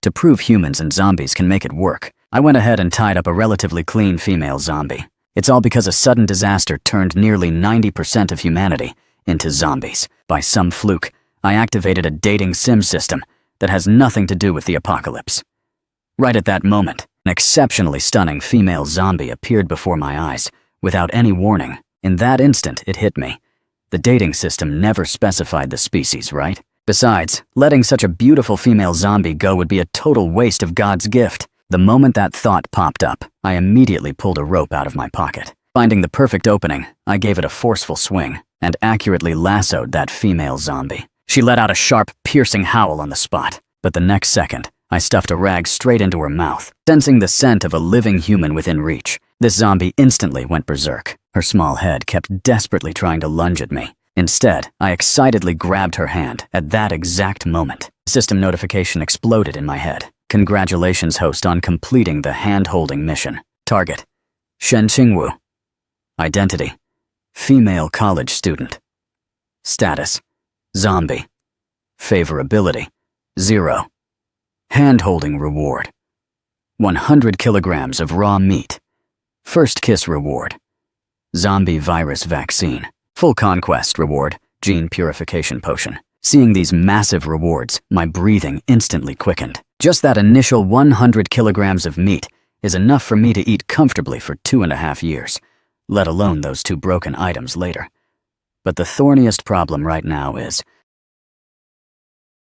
To prove humans and zombies can make it work, I went ahead and tied up a relatively clean female zombie. It's all because a sudden disaster turned nearly 90% of humanity into zombies. By some fluke, I activated a dating sim system that has nothing to do with the apocalypse. Right at that moment, an exceptionally stunning female zombie appeared before my eyes, without any warning. In that instant, it hit me. The dating system never specified the species, right? Besides, letting such a beautiful female zombie go would be a total waste of God's gift. The moment that thought popped up, I immediately pulled a rope out of my pocket. Finding the perfect opening, I gave it a forceful swing and accurately lassoed that female zombie. She let out a sharp, piercing howl on the spot, but the next second, I stuffed a rag straight into her mouth. Sensing the scent of a living human within reach, this zombie instantly went berserk. Her small head kept desperately trying to lunge at me. Instead, I excitedly grabbed her hand at that exact moment. System notification exploded in my head. Congratulations, host, on completing the hand-holding mission. Target: Shen Qingwu. Identity: female college student. Status: zombie. Favorability: 0. Hand-holding reward: 100 kilograms of raw meat. First kiss reward: zombie virus vaccine. Full conquest reward: gene purification potion. Seeing these massive rewards, my breathing instantly quickened. Just that initial 100 kilograms of meat is enough for me to eat comfortably for 2.5 years, let alone those 2 broken items later. But the thorniest problem right now is,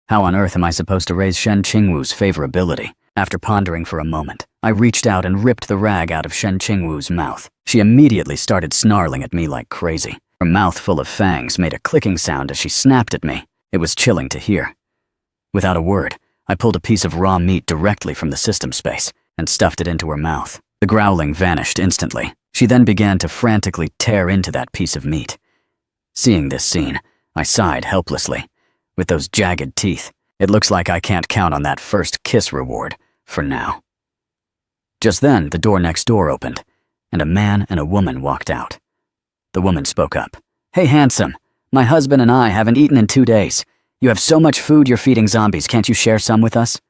how on earth am I supposed to raise Shen Qingwu's favorability? After pondering for a moment, I reached out and ripped the rag out of Shen Qingwu's mouth. She immediately started snarling at me like crazy. Her mouth full of fangs made a clicking sound as she snapped at me. It was chilling to hear. Without a word, I pulled a piece of raw meat directly from the system space and stuffed it into her mouth. The growling vanished instantly. She then began to frantically tear into that piece of meat. Seeing this scene, I sighed helplessly. With those jagged teeth, it looks like I can't count on that first kiss reward, for now. Just then, the door next door opened, and a man and a woman walked out. The woman spoke up. "Hey, handsome, my husband and I haven't eaten in 2 days. You have so much food you're feeding zombies, can't you share some with us?"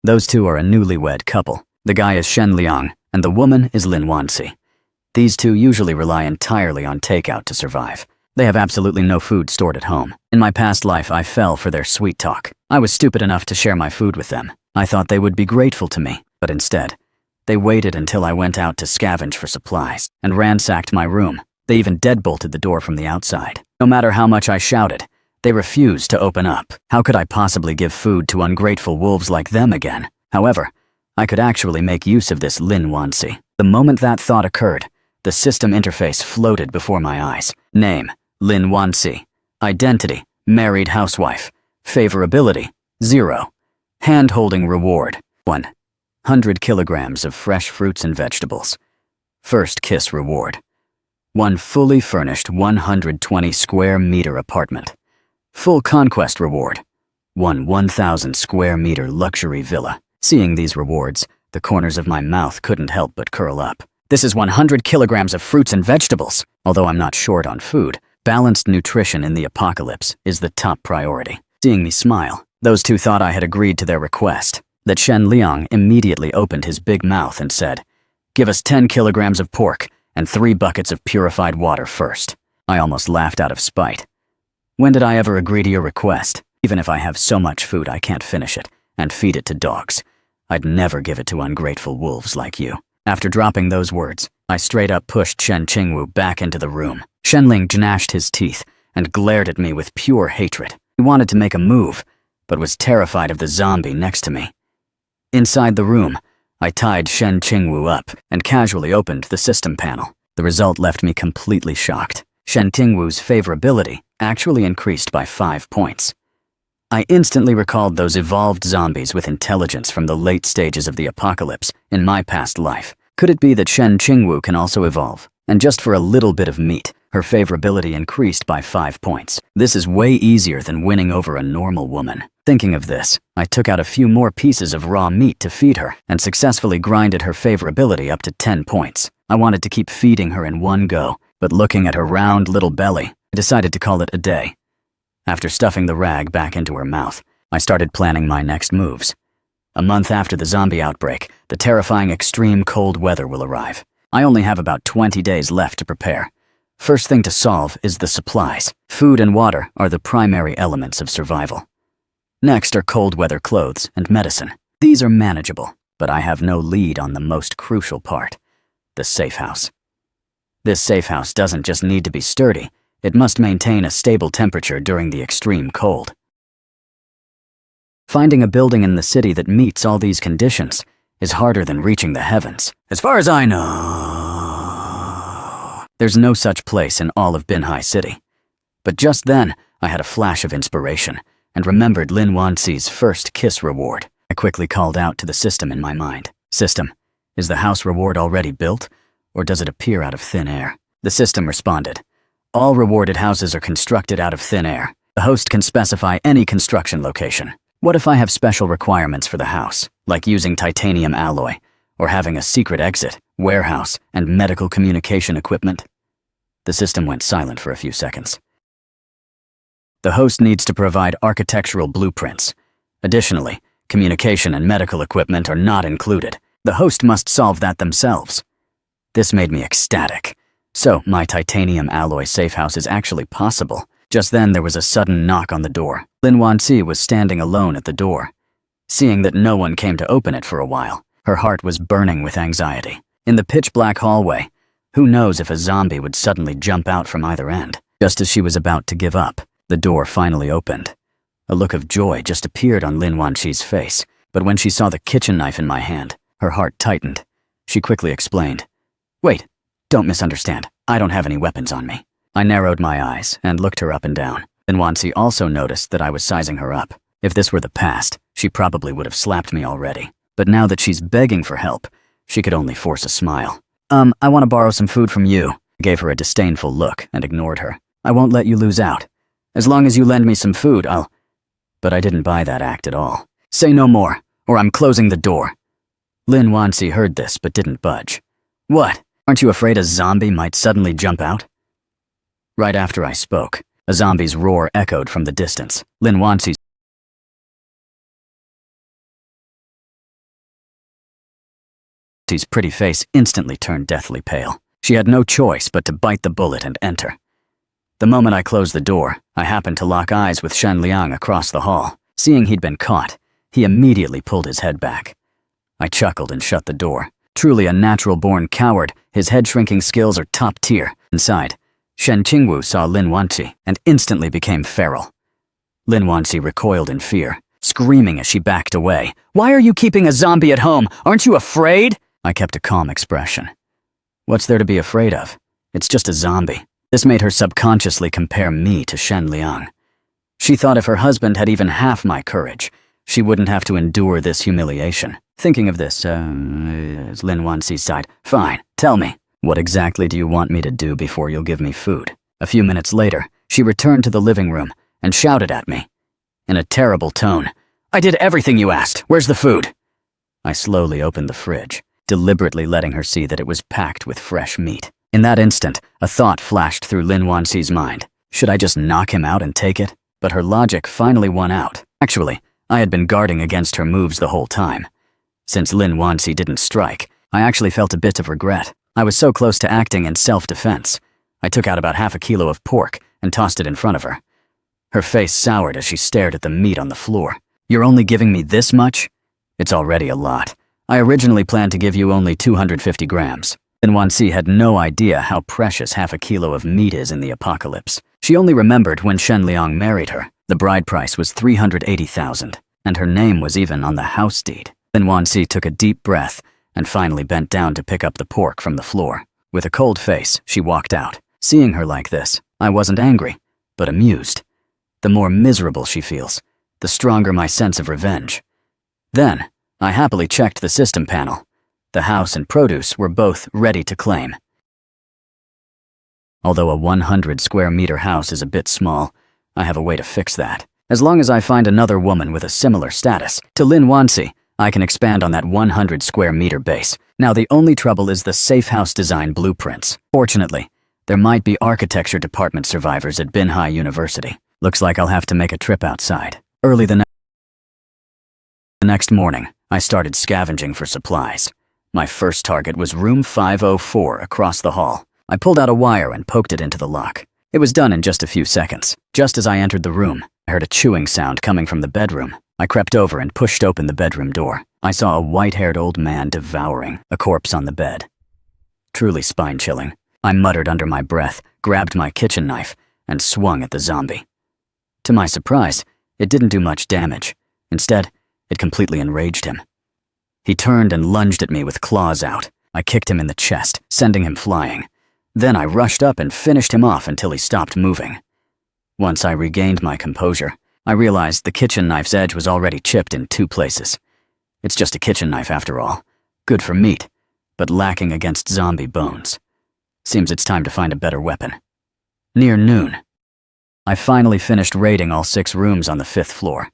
Those two are a newlywed couple. The guy is Shen Liang, and the woman is Lin Wanxi. These two usually rely entirely on takeout to survive. They have absolutely no food stored at home. In my past life, I fell for their sweet talk. I was stupid enough to share my food with them. I thought they would be grateful to me, but instead, they waited until I went out to scavenge for supplies and ransacked my room. They even deadbolted the door from the outside. No matter how much I shouted, they refused to open up. How could I possibly give food to ungrateful wolves like them again? However, I could actually make use of this Lin Wanxi. The moment that thought occurred, the system interface floated before my eyes. Name: Lin Wanxi. Identity: married housewife. Favorability: 0. Hand-holding reward: 100 kilograms of fresh fruits and vegetables. First kiss reward: 1 fully furnished 120 square meter apartment. Full conquest reward: 1,000 square meter luxury villa. Seeing these rewards, the corners of my mouth couldn't help but curl up. This is 100 kilograms of fruits and vegetables. Although I'm not short on food, balanced nutrition in the apocalypse is the top priority. Seeing me smile, those two thought I had agreed to their request. That Shen Liang immediately opened his big mouth and said, "Give us 10 kilograms of pork and 3 buckets of purified water first." I almost laughed out of spite. When did I ever agree to your request? Even if I have so much food I can't finish it and feed it to dogs, I'd never give it to ungrateful wolves like you. After dropping those words, I straight up pushed Shen Qingwu back into the room. Shenling gnashed his teeth and glared at me with pure hatred. He wanted to make a move, but was terrified of the zombie next to me. Inside the room, I tied Shen Qingwu up and casually opened the system panel. The result left me completely shocked. Shen Qingwu's favorability actually increased by 5 points. I instantly recalled those evolved zombies with intelligence from the late stages of the apocalypse in my past life. Could it be that Shen Qingwu can also evolve? And just for a little bit of meat, her favorability increased by 5 points. This is way easier than winning over a normal woman. Thinking of this, I took out a few more pieces of raw meat to feed her and successfully grinded her favorability up to 10 points. I wanted to keep feeding her in one go, but looking at her round little belly, I decided to call it a day. After stuffing the rag back into her mouth, I started planning my next moves. A month after the zombie outbreak, the terrifying extreme cold weather will arrive. I only have about 20 days left to prepare. First thing to solve is the supplies. Food and water are the primary elements of survival. Next are cold weather clothes and medicine. These are manageable, but I have no lead on the most crucial part, the safe house. This safe house doesn't just need to be sturdy, it must maintain a stable temperature during the extreme cold. Finding a building in the city that meets all these conditions is harder than reaching the heavens. As far as I know, there's no such place in all of Binhai City. But just then, I had a flash of inspiration and remembered Lin Wanxi's first kiss reward. I quickly called out to the system in my mind. System, is the house reward already built, or does it appear out of thin air? The system responded. All rewarded houses are constructed out of thin air. The host can specify any construction location. What if I have special requirements for the house, like using titanium alloy, or having a secret exit, warehouse, and medical communication equipment? The system went silent for a few seconds. The host needs to provide architectural blueprints. Additionally, communication and medical equipment are not included. The host must solve that themselves. This made me ecstatic. So, my titanium alloy safe house is actually possible. Just then, there was a sudden knock on the door. Lin Wanxi was standing alone at the door. Seeing that no one came to open it for a while, her heart was burning with anxiety. In the pitch-black hallway, who knows if a zombie would suddenly jump out from either end? Just as she was about to give up, the door finally opened. A look of joy just appeared on Lin Wanxi's face, but when she saw the kitchen knife in my hand, her heart tightened. She quickly explained, "Wait, don't misunderstand. I don't have any weapons on me." I narrowed my eyes and looked her up and down. Lin Wanxi also noticed that I was sizing her up. If this were the past, she probably would have slapped me already. But now that she's begging for help, she could only force a smile. I want to borrow some food from you." I gave her a disdainful look and ignored her. "I won't let you lose out. As long as you lend me some food, I'll..." But I didn't buy that act at all. "Say no more, or I'm closing the door." Lin Wanxi heard this but didn't budge. "What? Aren't you afraid a zombie might suddenly jump out?" Right after I spoke, a zombie's roar echoed from the distance. Lin Wanxi's pretty face instantly turned deathly pale. She had no choice but to bite the bullet and enter. The moment I closed the door, I happened to lock eyes with Shen Liang across the hall. Seeing he'd been caught, he immediately pulled his head back. I chuckled and shut the door. Truly a natural-born coward, his head-shrinking skills are top tier. Inside, Shen Qingwu saw Lin Wanxi and instantly became feral. Lin Wanxi recoiled in fear, screaming as she backed away. "Why are you keeping a zombie at home? Aren't you afraid?" I kept a calm expression. What's there to be afraid of? It's just a zombie. This made her subconsciously compare me to Shen Liang. She thought if her husband had even half my courage, she wouldn't have to endure this humiliation. Thinking of this, as Lin Wanxi sighed, "Fine, tell me. What exactly do you want me to do before you'll give me food?" A few minutes later, she returned to the living room and shouted at me. In a terrible tone, "I did everything you asked. Where's the food?" I slowly opened the fridge, deliberately letting her see that it was packed with fresh meat. In that instant, a thought flashed through Lin Wanxi's mind. Should I just knock him out and take it? But her logic finally won out. Actually, I had been guarding against her moves the whole time. Since Lin Wanxi didn't strike, I actually felt a bit of regret. I was so close to acting in self-defense. I took out about half a kilo of pork and tossed it in front of her. Her face soured as she stared at the meat on the floor. "You're only giving me this much? It's already a lot. I originally planned to give you only 250 grams. Lin Wanxi had no idea how precious half a kilo of meat is in the apocalypse. She only remembered when Shen Liang married her. The bride price was 380,000, and her name was even on the house deed. Lin Wanxi took a deep breath and finally bent down to pick up the pork from the floor. With a cold face, she walked out. Seeing her like this, I wasn't angry, but amused. The more miserable she feels, the stronger my sense of revenge. Then, I happily checked the system panel. The house and produce were both ready to claim. Although a 100 square meter house is a bit small, I have a way to fix that. As long as I find another woman with a similar status to Lin Wanxi, I can expand on that 100 square meter base. Now the only trouble is the safe house design blueprints. Fortunately, there might be architecture department survivors at Binhai University. Looks like I'll have to make a trip outside. Early the next morning, I started scavenging for supplies. My first target was room 504 across the hall. I pulled out a wire and poked it into the lock. It was done in just a few seconds. Just as I entered the room, I heard a chewing sound coming from the bedroom. I crept over and pushed open the bedroom door. I saw a white-haired old man devouring a corpse on the bed. Truly spine-chilling. I muttered under my breath, grabbed my kitchen knife, and swung at the zombie. To my surprise, it didn't do much damage. Instead, it completely enraged him. He turned and lunged at me with claws out. I kicked him in the chest, sending him flying. Then I rushed up and finished him off until he stopped moving. Once I regained my composure, I realized the kitchen knife's edge was already chipped in 2 places. It's just a kitchen knife after all. Good for meat, but lacking against zombie bones. Seems it's time to find a better weapon. Near noon, I finally finished raiding all 6 rooms on the 5th floor.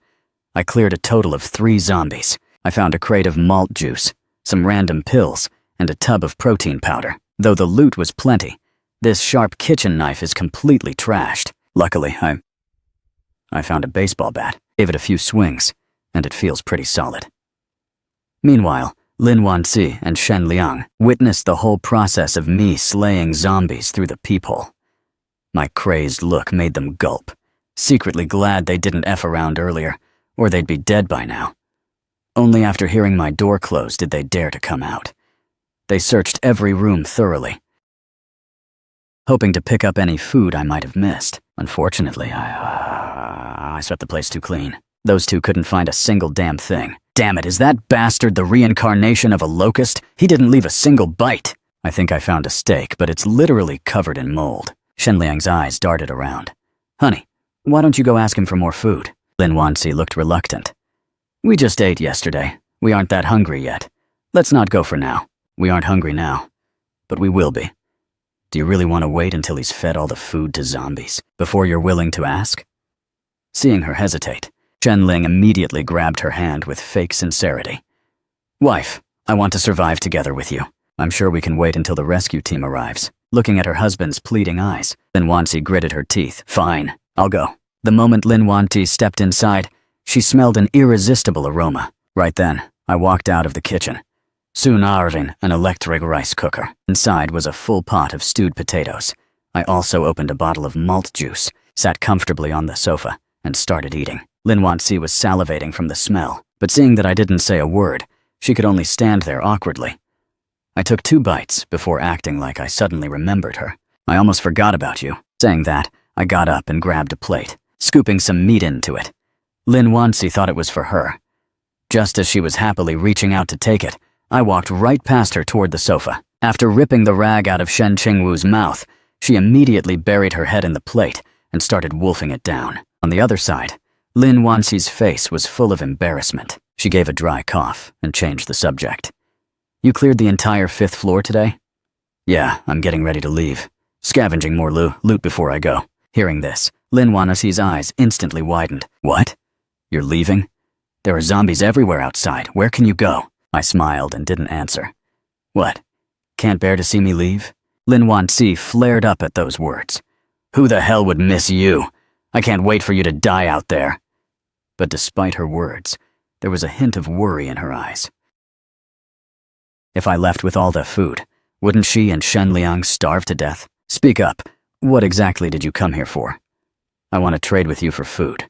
I cleared a total of 3 zombies. I found a crate of malt juice, some random pills, and a tub of protein powder. Though the loot was plenty, this sharp kitchen knife is completely trashed. Luckily, I found a baseball bat, gave it a few swings, and it feels pretty solid. Meanwhile, Lin Wanxi and Shen Liang witnessed the whole process of me slaying zombies through the peephole. My crazed look made them gulp, secretly glad they didn't F around earlier, or they'd be dead by now. Only after hearing my door close did they dare to come out. They searched every room thoroughly, hoping to pick up any food I might have missed. Unfortunately, I swept the place too clean. Those 2 couldn't find a single damn thing. Damn it, is that bastard the reincarnation of a locust? He didn't leave a single bite. I think I found a steak, but it's literally covered in mold. Shenliang's eyes darted around. Honey, why don't you go ask him for more food? Lin Wanxi looked reluctant. We just ate yesterday. We aren't that hungry yet. Let's not go for now. We aren't hungry now, but we will be. Do you really want to wait until he's fed all the food to zombies before you're willing to ask? Seeing her hesitate, Chen-Ling immediately grabbed her hand with fake sincerity. Wife, I want to survive together with you. I'm sure we can wait until the rescue team arrives. Looking at her husband's pleading eyes, Lin Wanxi gritted her teeth. Fine, I'll go. The moment Lin Wanxi stepped inside, she smelled an irresistible aroma. Right then, I walked out of the kitchen. Soon an electric rice cooker. Inside was a full pot of stewed potatoes. I also opened a bottle of malt juice, sat comfortably on the sofa, and started eating. Lin Wanxi was salivating from the smell, but seeing that I didn't say a word, she could only stand there awkwardly. I took 2 bites before acting like I suddenly remembered her. I almost forgot about you. Saying that, I got up and grabbed a plate, scooping some meat into it. Lin Wanxi thought it was for her. Just as she was happily reaching out to take it, I walked right past her toward the sofa. After ripping the rag out of Shen Qingwu's mouth, she immediately buried her head in the plate and started wolfing it down. On the other side, Lin Wanxi's face was full of embarrassment. She gave a dry cough and changed the subject. You cleared the entire 5th floor today? Yeah, I'm getting ready to leave. Scavenging more loot before I go. Hearing this, Lin Wanxi's eyes instantly widened. What? You're leaving? There are zombies everywhere outside. Where can you go? I smiled and didn't answer. What? Can't bear to see me leave? Lin Wanxi flared up at those words. Who the hell would miss you? I can't wait for you to die out there. But despite her words, there was a hint of worry in her eyes. If I left with all the food, wouldn't she and Shen Liang starve to death? Speak up. What exactly did you come here for? I want to trade with you for food.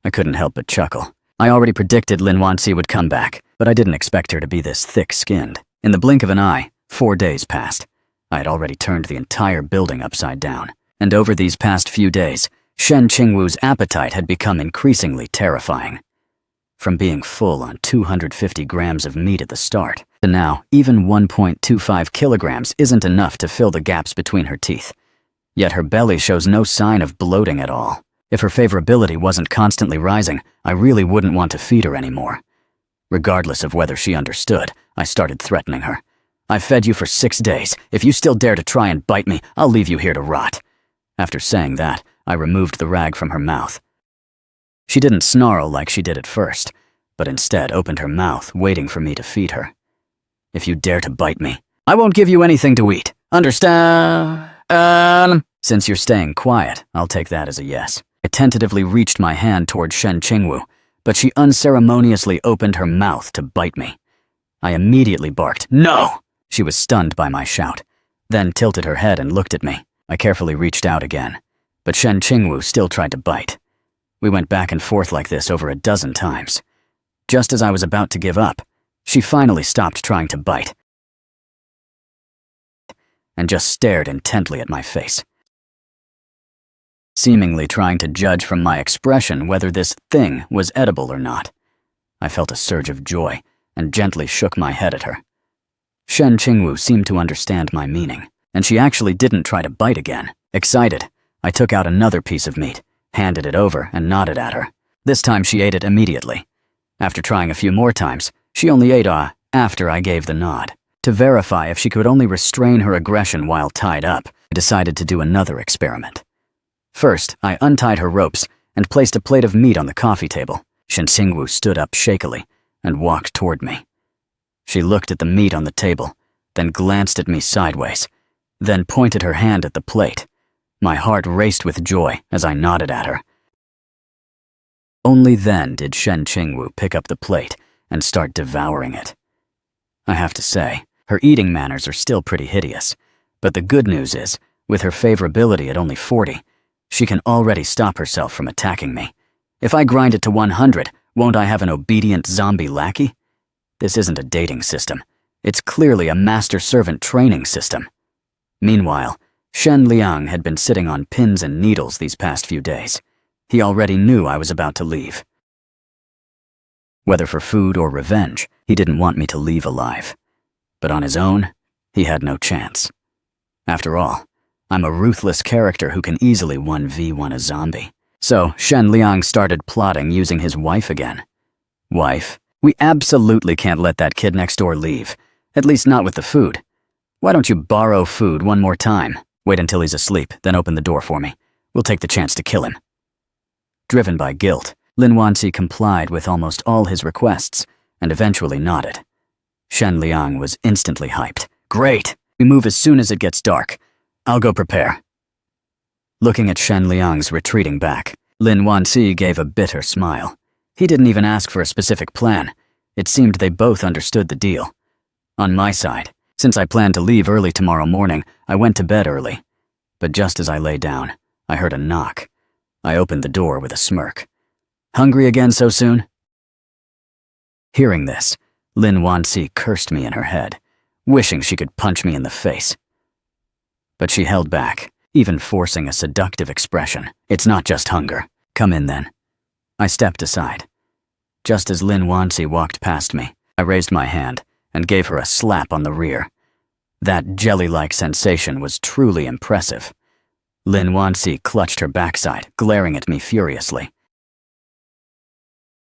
I couldn't help but chuckle. I already predicted Lin Wanxi would come back, but I didn't expect her to be this thick-skinned. In the blink of an eye, 4 days passed. I had already turned the entire building upside down. And over these past few days, Shen Qingwu's appetite had become increasingly terrifying. From being full on 250 grams of meat at the start, to now even 1.25 kilograms isn't enough to fill the gaps between her teeth. Yet her belly shows no sign of bloating at all. If her favorability wasn't constantly rising, I really wouldn't want to feed her anymore. Regardless of whether she understood, I started threatening her. I've fed you for 6 days. If you still dare to try and bite me, I'll leave you here to rot. After saying that, I removed the rag from her mouth. She didn't snarl like she did at first, but instead opened her mouth, waiting for me to feed her. If you dare to bite me, I won't give you anything to eat. Understand? Since you're staying quiet, I'll take that as a yes. I tentatively reached my hand toward Shen Qingwu, but she unceremoniously opened her mouth to bite me. I immediately barked, "No!" She was stunned by my shout, then tilted her head and looked at me. I carefully reached out again, but Shen Qingwu still tried to bite. We went back and forth like this over a dozen times. Just as I was about to give up, she finally stopped trying to bite and just stared intently at my face, seemingly trying to judge from my expression whether this thing was edible or not. I felt a surge of joy and gently shook my head at her. Shen Qingwu seemed to understand my meaning, and she actually didn't try to bite again. Excited, I took out another piece of meat, handed it over, and nodded at her. This time she ate it immediately. After trying a few more times, she only ate after I gave the nod. To verify if she could only restrain her aggression while tied up, I decided to do another experiment. First, I untied her ropes and placed a plate of meat on the coffee table. Shen Qingwu stood up shakily and walked toward me. She looked at the meat on the table, then glanced at me sideways, then pointed her hand at the plate. My heart raced with joy as I nodded at her. Only then did Shen Qingwu pick up the plate and start devouring it. I have to say, her eating manners are still pretty hideous, but the good news is, with her favorability at only 40, she can already stop herself from attacking me. If I grind it to 100, won't I have an obedient zombie lackey? This isn't a dating system. It's clearly a master-servant training system. Meanwhile, Shen Liang had been sitting on pins and needles these past few days. He already knew I was about to leave. Whether for food or revenge, he didn't want me to leave alive. But on his own, he had no chance. After all, I'm a ruthless character who can easily 1v1 a zombie. So Shen Liang started plotting using his wife again. Wife? We absolutely can't let that kid next door leave. At least not with the food. Why don't you borrow food one more time? Wait until he's asleep, then open the door for me. We'll take the chance to kill him. Driven by guilt, Lin Wanxi complied with almost all his requests and eventually nodded. Shen Liang was instantly hyped. Great! We move as soon as it gets dark. I'll go prepare. Looking at Shen Liang's retreating back, Lin Wanxi gave a bitter smile. He didn't even ask for a specific plan. It seemed they both understood the deal. On my side, since I planned to leave early tomorrow morning, I went to bed early. But just as I lay down, I heard a knock. I opened the door with a smirk. Hungry again so soon? Hearing this, Lin Wanxi cursed me in her head, wishing she could punch me in the face. But she held back, even forcing a seductive expression. It's not just hunger. Come in then. I stepped aside. Just as Lin Wanxi walked past me, I raised my hand and gave her a slap on the rear. That jelly-like sensation was truly impressive. Lin Wanxi clutched her backside, glaring at me furiously.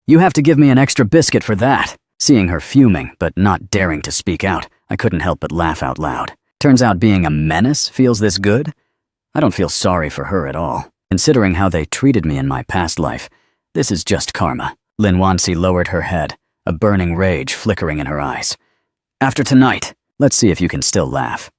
You have to give me an extra biscuit for that. Seeing her fuming, but not daring to speak out, I couldn't help but laugh out loud. Turns out being a menace feels this good? I don't feel sorry for her at all. Considering how they treated me in my past life, this is just karma. Lin Wanxi lowered her head, a burning rage flickering in her eyes. After tonight, let's see if you can still laugh.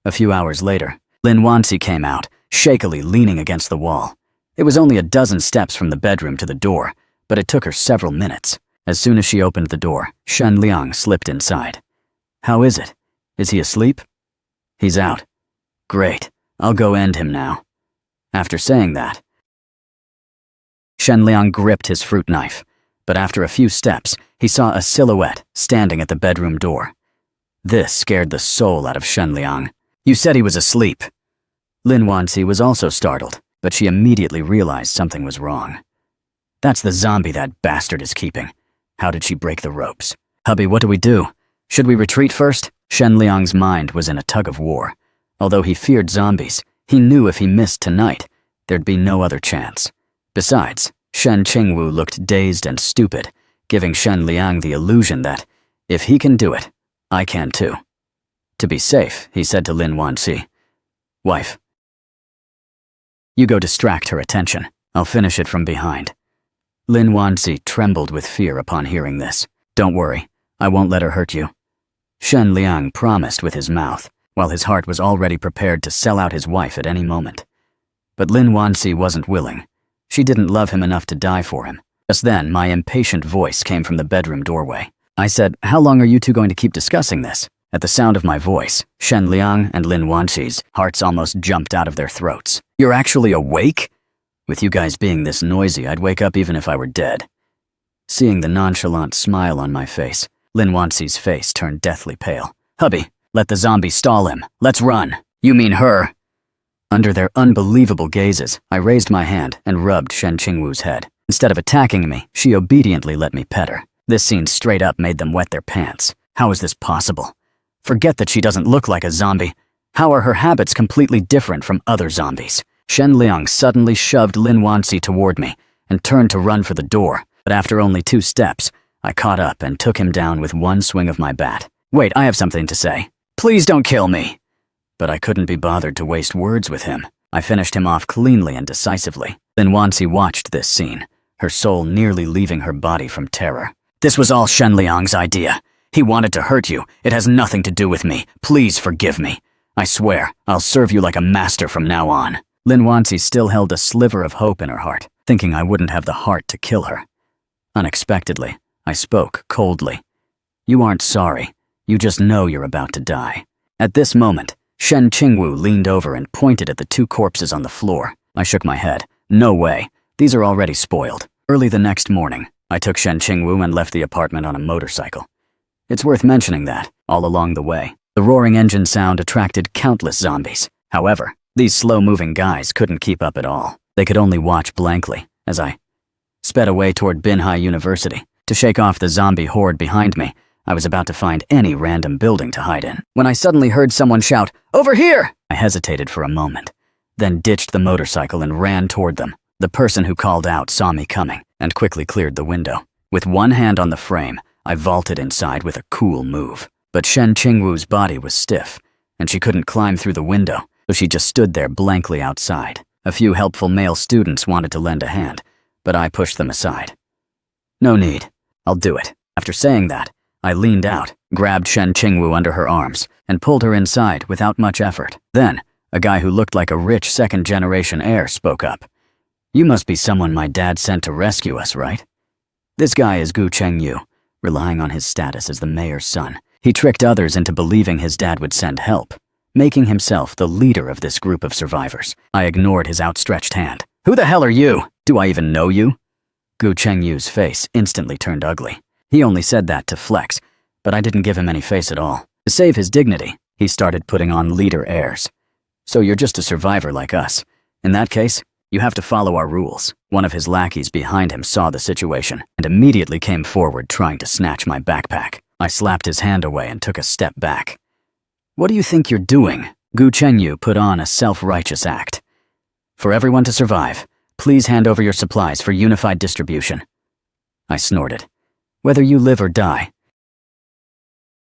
A few hours later, Lin Wanxi came out, shakily leaning against the wall. It was only a dozen steps from the bedroom to the door, but it took her several minutes. As soon as she opened the door, Shen Liang slipped inside. How is it? Is he asleep? He's out. Great. I'll go end him now. After saying that, Shen Liang gripped his fruit knife, but after a few steps, he saw a silhouette standing at the bedroom door. This scared the soul out of Shen Liang. You said he was asleep. Lin Wanxi was also startled, but she immediately realized something was wrong. That's the zombie that bastard is keeping. How did she break the ropes? Hubby, what do we do? Should we retreat first? Shen Liang's mind was in a tug of war. Although he feared zombies, he knew if he missed tonight, there'd be no other chance. Besides, Shen Qingwu looked dazed and stupid, giving Shen Liang the illusion that, if he can do it, I can too. To be safe, he said to Lin Wanxi, Wife, you go distract her attention. I'll finish it from behind. Lin Wanxi trembled with fear upon hearing this. Don't worry, I won't let her hurt you. Shen Liang promised with his mouth, while his heart was already prepared to sell out his wife at any moment. But Lin Wanxi wasn't willing. She didn't love him enough to die for him. Just then, my impatient voice came from the bedroom doorway. I said, "How long are you two going to keep discussing this?" At the sound of my voice, Shen Liang and Lin Wanxi's hearts almost jumped out of their throats. "You're actually awake? With you guys being this noisy, I'd wake up even if I were dead." Seeing the nonchalant smile on my face, Lin Wanxi's face turned deathly pale. "Hubby, let the zombie stall him. Let's run." "You mean her?" Under their unbelievable gazes, I raised my hand and rubbed Shen Qingwu's head. Instead of attacking me, she obediently let me pet her. This scene straight up made them wet their pants. How is this possible? Forget that she doesn't look like a zombie. How are her habits completely different from other zombies? Shen Liang suddenly shoved Lin Wanxi toward me and turned to run for the door, but after only 2 steps, I caught up and took him down with one swing of my bat. "Wait, I have something to say. Please don't kill me." But I couldn't be bothered to waste words with him. I finished him off cleanly and decisively. Lin Wanxi watched this scene, her soul nearly leaving her body from terror. "This was all Shen Liang's idea. He wanted to hurt you. It has nothing to do with me. Please forgive me. I swear, I'll serve you like a master from now on." Lin Wanxi still held a sliver of hope in her heart, thinking I wouldn't have the heart to kill her. Unexpectedly, I spoke coldly. "You aren't sorry. You just know you're about to die." At this moment, Shen Qingwu leaned over and pointed at the 2 corpses on the floor. I shook my head. "No way. These are already spoiled." Early the next morning, I took Shen Qingwu and left the apartment on a motorcycle. It's worth mentioning that, all along the way, the roaring engine sound attracted countless zombies. However, these slow-moving guys couldn't keep up at all. They could only watch blankly as I sped away toward Binhai University. To shake off the zombie horde behind me, I was about to find any random building to hide in, when I suddenly heard someone shout, "Over here!" I hesitated for a moment, then ditched the motorcycle and ran toward them. The person who called out saw me coming and quickly cleared the window. With one hand on the frame, I vaulted inside with a cool move. But Shen Qingwu's body was stiff, and she couldn't climb through the window, so she just stood there blankly outside. A few helpful male students wanted to lend a hand, but I pushed them aside. "No need. I'll do it." After saying that, I leaned out, grabbed Shen Qingwu under her arms, and pulled her inside without much effort. Then, a guy who looked like a rich second-generation heir spoke up. "You must be someone my dad sent to rescue us, right?" This guy is Gu Chengyu, relying on his status as the mayor's son. He tricked others into believing his dad would send help, making himself the leader of this group of survivors. I ignored his outstretched hand. "Who the hell are you? Do I even know you?" Gu Chengyu's face instantly turned ugly. He only said that to flex, but I didn't give him any face at all. To save his dignity, he started putting on leader airs. "So you're just a survivor like us. In that case, you have to follow our rules." One of his lackeys behind him saw the situation and immediately came forward trying to snatch my backpack. I slapped his hand away and took a step back. "What do you think you're doing?" Gu Chengyu put on a self-righteous act. "For everyone to survive, please hand over your supplies for unified distribution." I snorted. "Whether you live or die.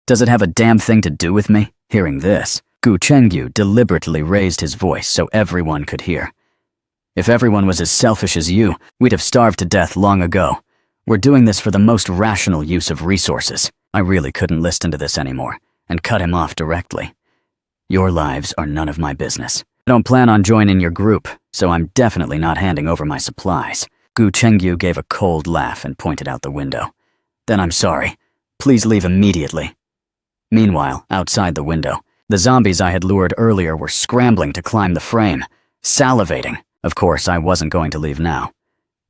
Does it have a damn thing to do with me?" Hearing this, Gu Chengyu deliberately raised his voice so everyone could hear. "If everyone was as selfish as you, we'd have starved to death long ago. We're doing this for the most rational use of resources." I really couldn't listen to this anymore, and cut him off directly. "Your lives are none of my business. I don't plan on joining your group, so I'm definitely not handing over my supplies." Gu Chengyu gave a cold laugh and pointed out the window. "Then I'm sorry. Please leave immediately." Meanwhile, outside the window, the zombies I had lured earlier were scrambling to climb the frame, salivating. Of course, I wasn't going to leave now.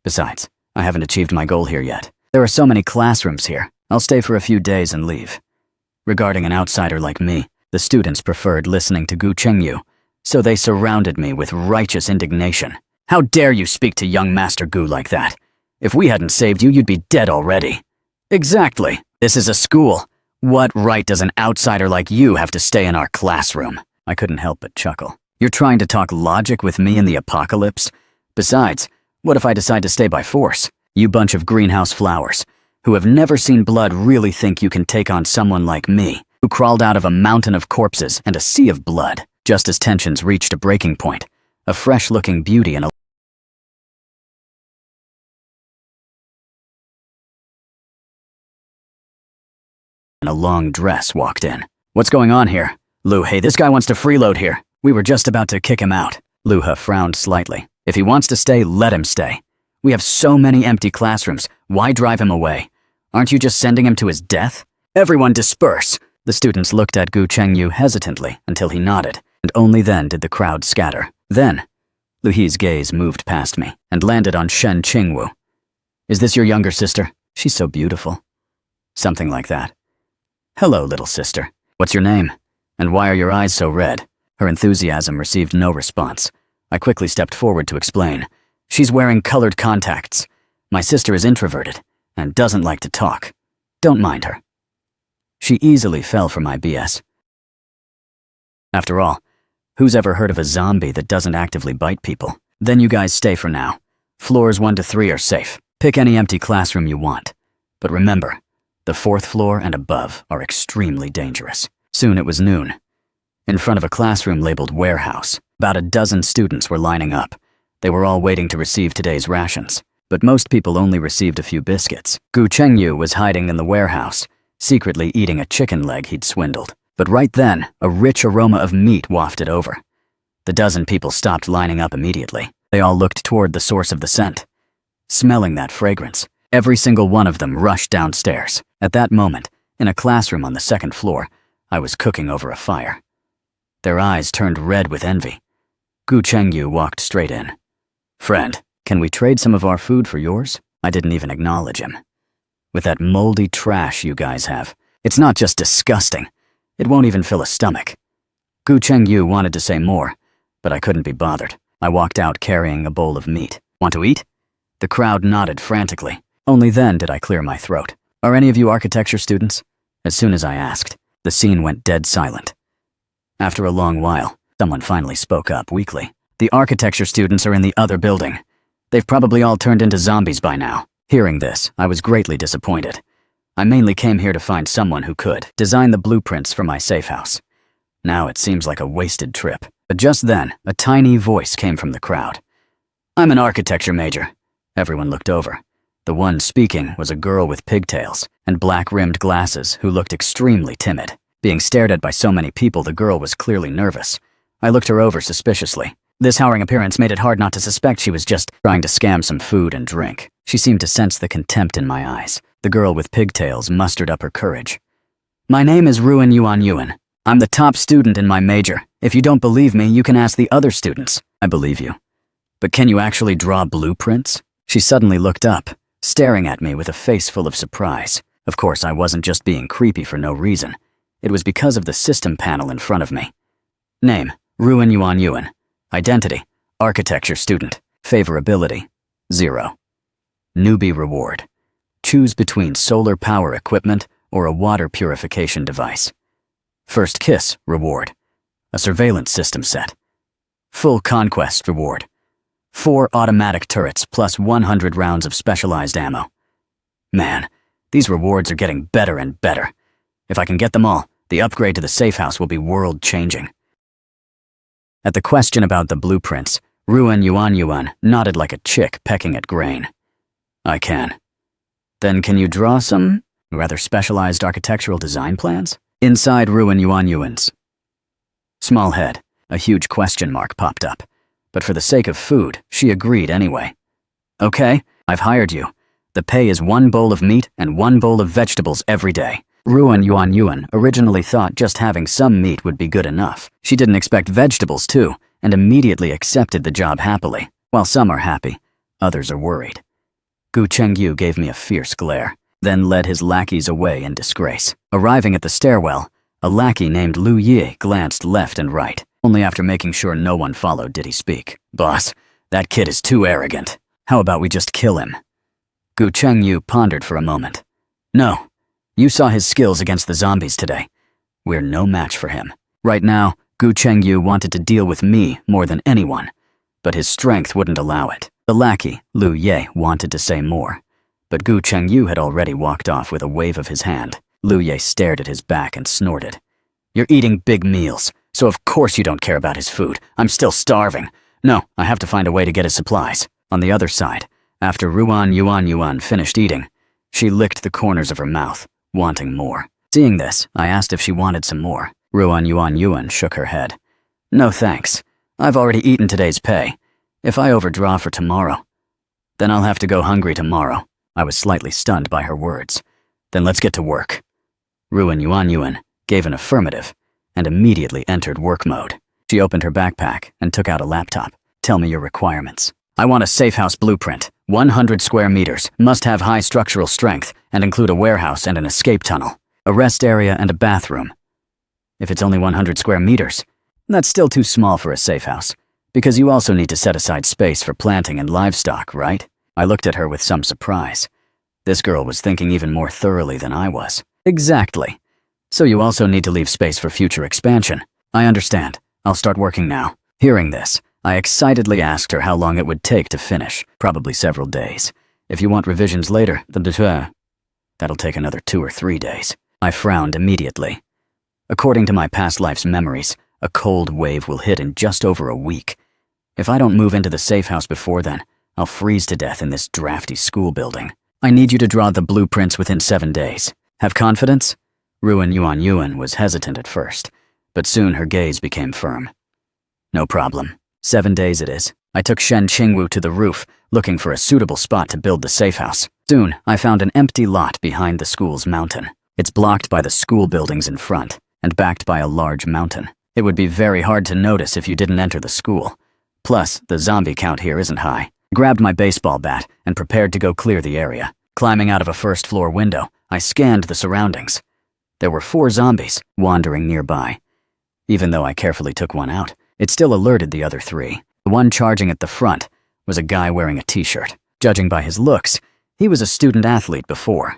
Besides, I haven't achieved my goal here yet. There are so many classrooms here. I'll stay for a few days and leave. Regarding an outsider like me, the students preferred listening to Gu Chengyu, so they surrounded me with righteous indignation. "How dare you speak to young Master Gu like that? If we hadn't saved you, you'd be dead already." "Exactly. This is a school. What right does an outsider like you have to stay in our classroom?" I couldn't help but chuckle. "You're trying to talk logic with me in the apocalypse? Besides, what if I decide to stay by force? You bunch of greenhouse flowers who have never seen blood really think you can take on someone like me, who crawled out of a mountain of corpses and a sea of blood." Just as tensions reached a breaking point, a fresh-looking beauty in a long dress walked in. "What's going on here?" "Lu, hey, this guy wants to freeload here. We were just about to kick him out." Luha frowned slightly. "If he wants to stay, let him stay. We have so many empty classrooms. Why drive him away? Aren't you just sending him to his death? Everyone disperse! The students looked at Gu Chengyu hesitantly until he nodded, and only then did the crowd scatter. Then, Lu He's gaze moved past me and landed on Shen Qingwu. Is this your younger sister? She's so beautiful. Something like that. Hello, little sister. What's your name? And why are your eyes so red? Her enthusiasm received no response. I quickly stepped forward to explain. She's wearing colored contacts. My sister is introverted and doesn't like to talk. Don't mind her. She easily fell for my BS. After all, who's ever heard of a zombie that doesn't actively bite people? Then you guys stay for now. Floors 1 to 3 are safe. Pick any empty classroom you want. But remember, the 4th floor and above are extremely dangerous. Soon it was noon. In front of a classroom labeled warehouse, about a dozen students were lining up. They were all waiting to receive today's rations, but most people only received a few biscuits. Gu Chengyu was hiding in the warehouse, secretly eating a chicken leg he'd swindled. But right then, a rich aroma of meat wafted over. The dozen people stopped lining up immediately. They all looked toward the source of the scent. Smelling that fragrance, every single one of them rushed downstairs. At that moment, in a classroom on the 2nd floor, I was cooking over a fire. Their eyes turned red with envy. Gu Chengyu walked straight in. Friend, can we trade some of our food for yours? I didn't even acknowledge him. With that moldy trash you guys have, it's not just disgusting. It won't even fill a stomach. Gu Chengyu wanted to say more, but I couldn't be bothered. I walked out carrying a bowl of meat. Want to eat? The crowd nodded frantically. Only then did I clear my throat. Are any of you architecture students? As soon as I asked, the scene went dead silent. After a long while, someone finally spoke up weakly. The architecture students are in the other building. They've probably all turned into zombies by now. Hearing this, I was greatly disappointed. I mainly came here to find someone who could design the blueprints for my safe house. Now it seems like a wasted trip. But just then, a tiny voice came from the crowd. I'm an architecture major. Everyone looked over. The one speaking was a girl with pigtails and black-rimmed glasses who looked extremely timid. Being stared at by so many people, the girl was clearly nervous. I looked her over suspiciously. This howling appearance made it hard not to suspect she was just trying to scam some food and drink. She seemed to sense the contempt in my eyes. The girl with pigtails mustered up her courage. My name is Ruan Yuan Yuan. I'm the top student in my major. If you don't believe me, you can ask the other students. I believe you. But can you actually draw blueprints? She suddenly looked up, staring at me with a face full of surprise. Of course, I wasn't just being creepy for no reason. It was because of the system panel in front of me. Name, Ruan Yuan Yuan. Identity, architecture student. Favorability, 0. Newbie reward. Choose between solar power equipment or a water purification device. First kiss reward. A surveillance system set. Full conquest reward. 4 automatic turrets plus 100 rounds of specialized ammo. Man, these rewards are getting better and better. If I can get them all, the upgrade to the safe house will be world-changing. At the question about the blueprints, Ruan Yuan Yuan nodded like a chick pecking at grain. I can. Then can you draw some rather specialized architectural design plans? Inside Ruan Yuan Yuan's small head, a huge question mark popped up. But for the sake of food, she agreed anyway. Okay, I've hired you. The pay is 1 bowl of meat and 1 bowl of vegetables every day. Ruan Yuan Yuan originally thought just having some meat would be good enough. She didn't expect vegetables too, and immediately accepted the job happily. While some are happy, others are worried. Gu Chengyu gave me a fierce glare, then led his lackeys away in disgrace. Arriving at the stairwell, a lackey named Lu Yi glanced left and right. Only after making sure no one followed did he speak. Boss, that kid is too arrogant. How about we just kill him? Gu Chengyu pondered for a moment. No, you saw his skills against the zombies today. We're no match for him. Right now, Gu Chengyu wanted to deal with me more than anyone, but his strength wouldn't allow it. The lackey, Lu Ye, wanted to say more, but Gu Chengyu had already walked off with a wave of his hand. Lu Ye stared at his back and snorted. You're eating big meals, so of course you don't care about his food. I'm still starving. No, I have to find a way to get his supplies. On the other side, after Ruan Yuan Yuan finished eating, she licked the corners of her mouth, wanting more. Seeing this, I asked if she wanted some more. Ruan Yuan Yuan shook her head. No thanks. I've already eaten today's pay. If I overdraw for tomorrow. Then I'll have to go hungry tomorrow. I was slightly stunned by her words. Then let's get to work. Ruin Yuan gave an affirmative and immediately entered work mode. She opened her backpack and took out a laptop. Tell me your requirements. I want a safe house blueprint. 100 square meters, must have high structural strength, and include a warehouse and an escape tunnel, a rest area and a bathroom. If it's only 100 square meters, that's still too small for a safe house, because you also need to set aside space for planting and livestock, right? I looked at her with some surprise. This girl was thinking even more thoroughly than I was. Exactly. So you also need to leave space for future expansion. I understand. I'll start working now. Hearing this, I excitedly asked her how long it would take to finish, probably several days. If you want revisions later, that'll take another 2 or 3 days. I frowned immediately. According to my past life's memories, a cold wave will hit in just over a week. If I don't move into the safe house before then, I'll freeze to death in this drafty school building. I need you to draw the blueprints within 7 days. Have confidence? Ruin Yuan was hesitant at first, but soon her gaze became firm. No problem. 7 days it is. I took Shen Qingwu to the roof, looking for a suitable spot to build the safe house. Soon, I found an empty lot behind the school's mountain. It's blocked by the school buildings in front, and backed by a large mountain. It would be very hard to notice if you didn't enter the school. Plus, the zombie count here isn't high. I grabbed my baseball bat and prepared to go clear the area. Climbing out of a first-floor window, I scanned the surroundings. There were 4 zombies wandering nearby. Even though I carefully took one out, it still alerted the other 3. The one charging at the front was a guy wearing a t-shirt. Judging by his looks, he was a student-athlete before.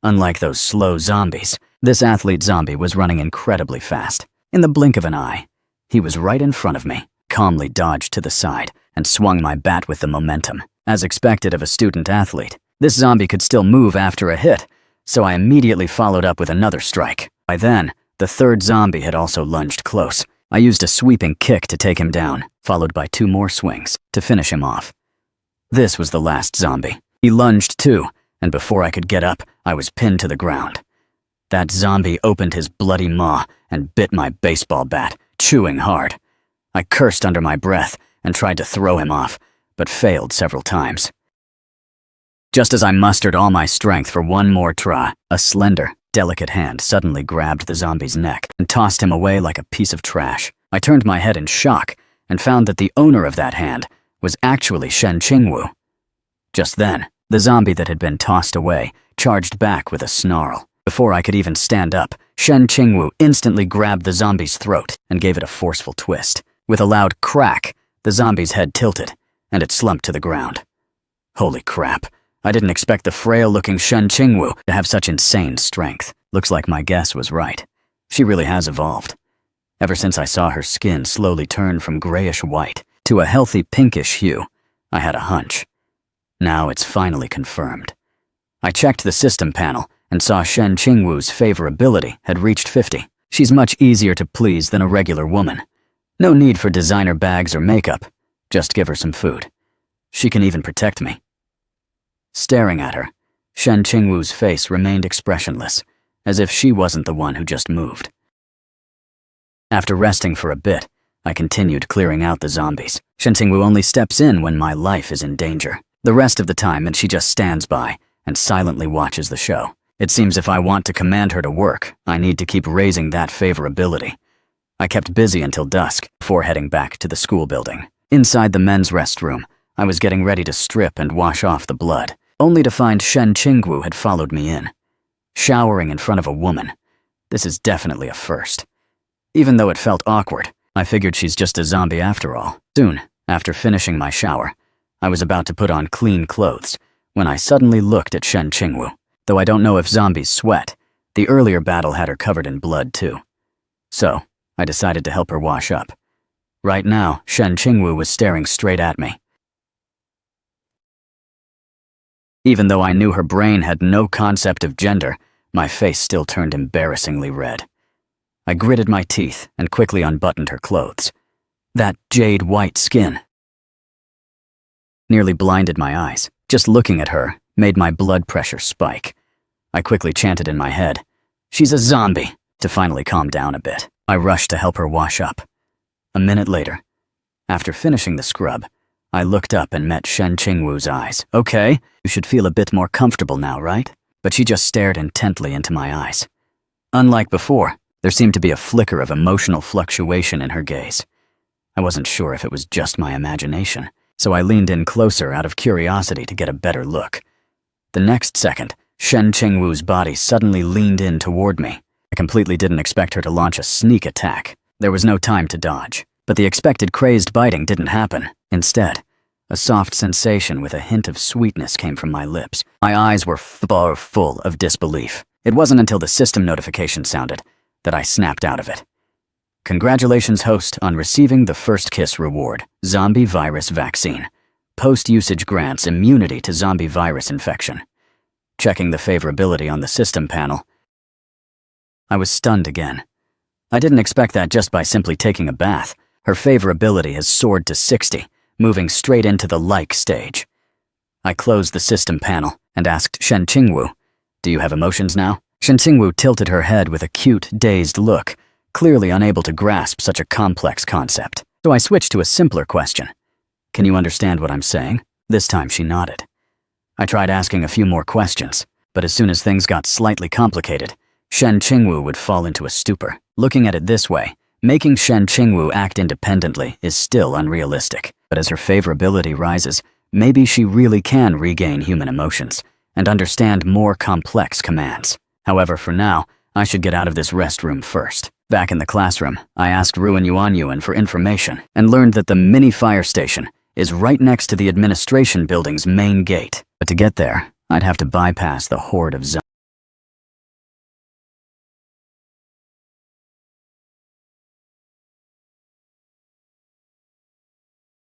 Unlike those slow zombies, this athlete zombie was running incredibly fast. In the blink of an eye, he was right in front of me, calmly dodged to the side, and swung my bat with the momentum. As expected of a student-athlete, this zombie could still move after a hit, so I immediately followed up with another strike. By then, the 3rd zombie had also lunged close. I used a sweeping kick to take him down, followed by 2 more swings to finish him off. This was the last zombie. He lunged too, and before I could get up, I was pinned to the ground. That zombie opened his bloody maw and bit my baseball bat, chewing hard. I cursed under my breath and tried to throw him off, but failed several times. Just as I mustered all my strength for one more try, a slender, delicate hand suddenly grabbed the zombie's neck and tossed him away like a piece of trash. I turned my head in shock and found that the owner of that hand was actually Shen Qingwu. Just then, the zombie that had been tossed away charged back with a snarl. Before I could even stand up, Shen Qingwu instantly grabbed the zombie's throat and gave it a forceful twist. With a loud crack, the zombie's head tilted, and it slumped to the ground. Holy crap. I didn't expect the frail-looking Shen Qingwu to have such insane strength. Looks like my guess was right. She really has evolved. Ever since I saw her skin slowly turn from grayish-white to a healthy pinkish hue, I had a hunch. Now it's finally confirmed. I checked the system panel and saw Shen Qingwu's favorability had reached 50. She's much easier to please than a regular woman. No need for designer bags or makeup. Just give her some food. She can even protect me. Staring at her, Shen Qingwu's face remained expressionless, as if she wasn't the one who just moved. After resting for a bit, I continued clearing out the zombies. Shen Qingwu only steps in when my life is in danger. The rest of the time, she just stands by and silently watches the show. It seems if I want to command her to work, I need to keep raising that favorability. I kept busy until dusk before heading back to the school building. Inside the men's restroom, I was getting ready to strip and wash off the blood, only to find Shen Qingwu had followed me in. Showering in front of a woman. This is definitely a first. Even though it felt awkward, I figured she's just a zombie after all. Soon, after finishing my shower, I was about to put on clean clothes when I suddenly looked at Shen Qingwu. Though I don't know if zombies sweat, the earlier battle had her covered in blood too. So, I decided to help her wash up. Right now, Shen Qingwu was staring straight at me. Even though I knew her brain had no concept of gender, my face still turned embarrassingly red. I gritted my teeth and quickly unbuttoned her clothes. That jade white skin nearly blinded my eyes. Just looking at her made my blood pressure spike. I quickly chanted in my head, "She's a zombie," to finally calm down a bit. I rushed to help her wash up. A minute later, after finishing the scrub, I looked up and met Shen Qingwu's eyes. Okay, you should feel a bit more comfortable now, right? But she just stared intently into my eyes. Unlike before, there seemed to be a flicker of emotional fluctuation in her gaze. I wasn't sure if it was just my imagination, so I leaned in closer out of curiosity to get a better look. The next second, Shen Qingwu's body suddenly leaned in toward me. I completely didn't expect her to launch a sneak attack. There was no time to dodge. But the expected crazed biting didn't happen. Instead, a soft sensation with a hint of sweetness came from my lips. My eyes were full of disbelief. It wasn't until the system notification sounded that I snapped out of it. Congratulations, host, on receiving the first kiss reward, zombie virus vaccine. Post-usage grants immunity to zombie virus infection. Checking the favorability on the system panel, I was stunned again. I didn't expect that just by simply taking a bath. Her favorability has soared to 60, moving straight into the like stage. I closed the system panel and asked Shen Qingwu, "Do you have emotions now?" Shen Qingwu tilted her head with a cute, dazed look, clearly unable to grasp such a complex concept. So I switched to a simpler question. "Can you understand what I'm saying?" This time she nodded. I tried asking a few more questions, but as soon as things got slightly complicated, Shen Qingwu would fall into a stupor. Looking at it this way, making Shen Qingwu act independently is still unrealistic, but as her favorability rises, maybe she really can regain human emotions and understand more complex commands. However, for now, I should get out of this restroom first. Back in the classroom, I asked Yuan for information and learned that the mini fire station is right next to the administration building's main gate. But to get there, I'd have to bypass the horde of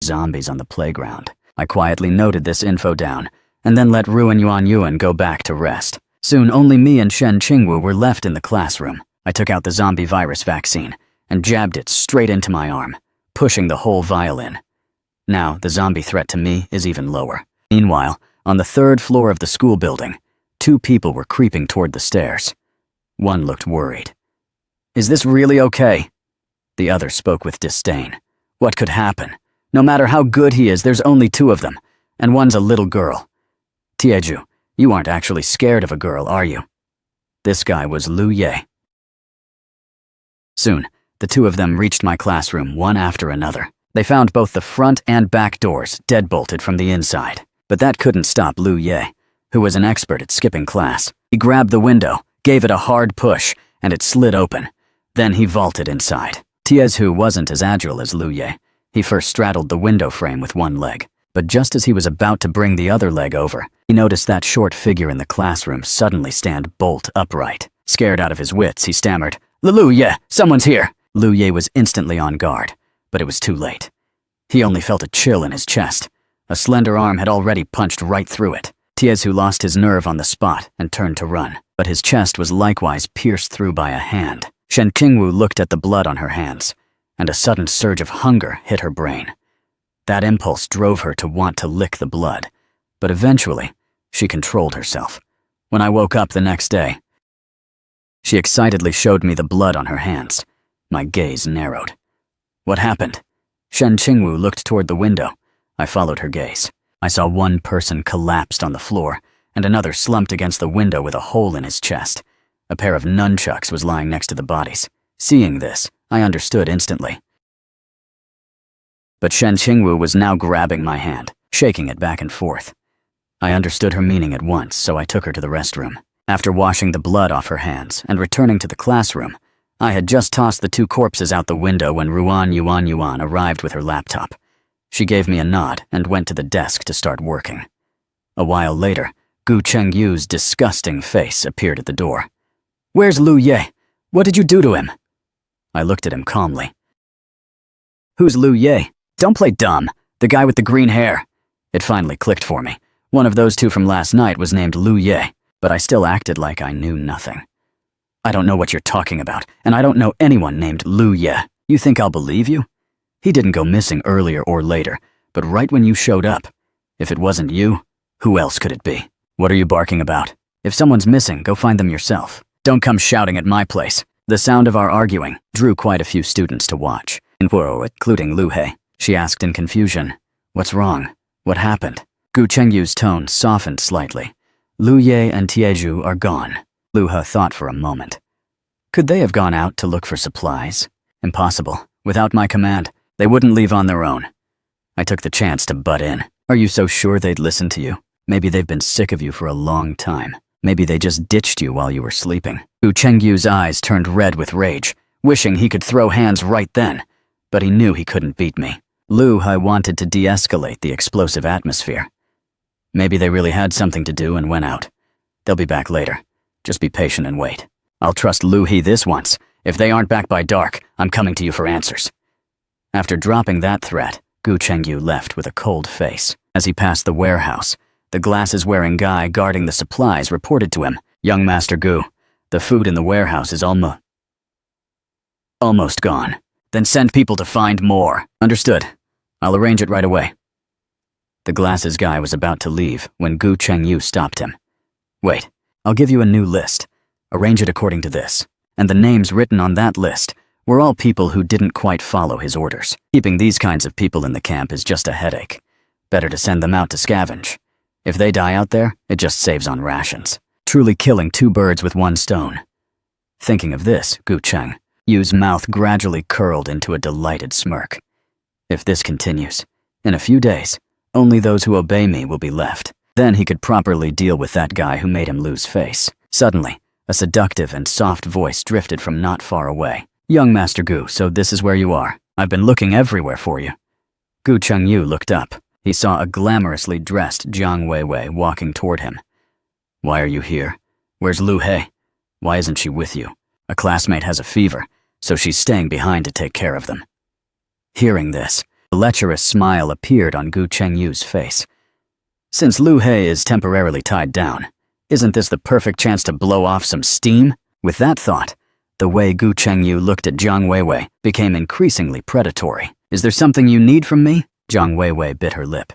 zombies on the playground. I quietly noted this info down, and then let Yuan go back to rest. Soon only me and Shen Qingwu were left in the classroom. I took out the zombie virus vaccine and jabbed it straight into my arm, pushing the whole vial in. Now, the zombie threat to me is even lower. Meanwhile, on the 3rd floor of the school building, 2 people were creeping toward the stairs. One looked worried. "Is this really okay?" The other spoke with disdain. "What could happen? No matter how good he is, there's only 2 of them, and one's a little girl. Tieju, you aren't actually scared of a girl, are you?" This guy was Lu Ye. Soon, the 2 of them reached my classroom one after another. They found both the front and back doors deadbolted from the inside. But that couldn't stop Lu Ye, who was an expert at skipping class. He grabbed the window, gave it a hard push, and it slid open. Then he vaulted inside. Tiezu wasn't as agile as Lu Ye. He first straddled the window frame with one leg, but just as he was about to bring the other leg over, he noticed that short figure in the classroom suddenly stand bolt upright. Scared out of his wits, he stammered, "Lu Ye, someone's here!" Lu Ye was instantly on guard, but it was too late. He only felt a chill in his chest. A slender arm had already punched right through it. Tiezu lost his nerve on the spot and turned to run, but his chest was likewise pierced through by a hand. Shen Qingwu looked at the blood on her hands, and a sudden surge of hunger hit her brain. That impulse drove her to want to lick the blood, but eventually, she controlled herself. When I woke up the next day, she excitedly showed me the blood on her hands. My gaze narrowed. "What happened?" Shen Qingwu looked toward the window. I followed her gaze. I saw one person collapsed on the floor, and another slumped against the window with a hole in his chest. A pair of nunchucks was lying next to the bodies. Seeing this, I understood instantly. But Shen Qingwu was now grabbing my hand, shaking it back and forth. I understood her meaning at once, so I took her to the restroom. After washing the blood off her hands and returning to the classroom, I had just tossed the 2 corpses out the window when Yuan arrived with her laptop. She gave me a nod and went to the desk to start working. A while later, Gu Chengyu's disgusting face appeared at the door. "Where's Lu Ye? What did you do to him?" I looked at him calmly. "Who's Lu Ye? Don't play dumb. The guy with the green hair." It finally clicked for me. One of those 2 from last night was named Lu Ye, but I still acted like I knew nothing. "I don't know what you're talking about, and I don't know anyone named Lu Ye. You think I'll believe you? He didn't go missing earlier or later, but right when you showed up. If it wasn't you, who else could it be? What are you barking about? If someone's missing, go find them yourself. Don't come shouting at my place." The sound of our arguing drew quite a few students to watch, including Lu He. She asked in confusion, What's wrong? What happened? Gu Chengyu's tone softened slightly. Lu Ye and Tieju are gone. Lu He thought for a moment. Could they have gone out to look for supplies? Impossible. Without my command, they wouldn't leave on their own. I took the chance to butt in. Are you so sure they'd listen to you? Maybe they've been sick of you for a long time. Maybe they just ditched you while you were sleeping. Gu Chengyu's eyes turned red with rage, wishing he could throw hands right then, but he knew he couldn't beat me. Lu He wanted to de-escalate the explosive atmosphere. Maybe they really had something to do and went out. They'll be back later. Just be patient and wait. I'll trust Lu He this once. If they aren't back by dark, I'm coming to you for answers. After dropping that threat, Gu Chengyu left with a cold face. As he passed the warehouse, the glasses-wearing guy guarding the supplies reported to him, "Young Master Gu, the food in the warehouse is almost gone. Then send people to find more." "Understood. I'll arrange it right away." The glasses guy was about to leave when Gu Chengyu stopped him. "Wait, I'll give you a new list. Arrange it according to this." And the names written on that list were all people who didn't quite follow his orders. Keeping these kinds of people in the camp is just a headache. Better to send them out to scavenge. If they die out there, it just saves on rations. Truly killing two birds with one stone. Thinking of this, Gu Chengyu's mouth gradually curled into a delighted smirk. If this continues, in a few days, only those who obey me will be left. Then he could properly deal with that guy who made him lose face. Suddenly, a seductive and soft voice drifted from not far away. "Young Master Gu, so this is where you are. I've been looking everywhere for you." Gu Chengyu looked up. He saw a glamorously dressed Jiang Weiwei walking toward him. "Why are you here? Where's Lu He? Why isn't she with you? A classmate has a fever, so she's staying behind to take care of them." Hearing this, a lecherous smile appeared on Gu Chengyu's face. "Since Lu He is temporarily tied down, isn't this the perfect chance to blow off some steam?" With that thought, the way Gu Chengyu looked at Jiang Weiwei became increasingly predatory. "Is there something you need from me?" Jiang Weiwei bit her lip.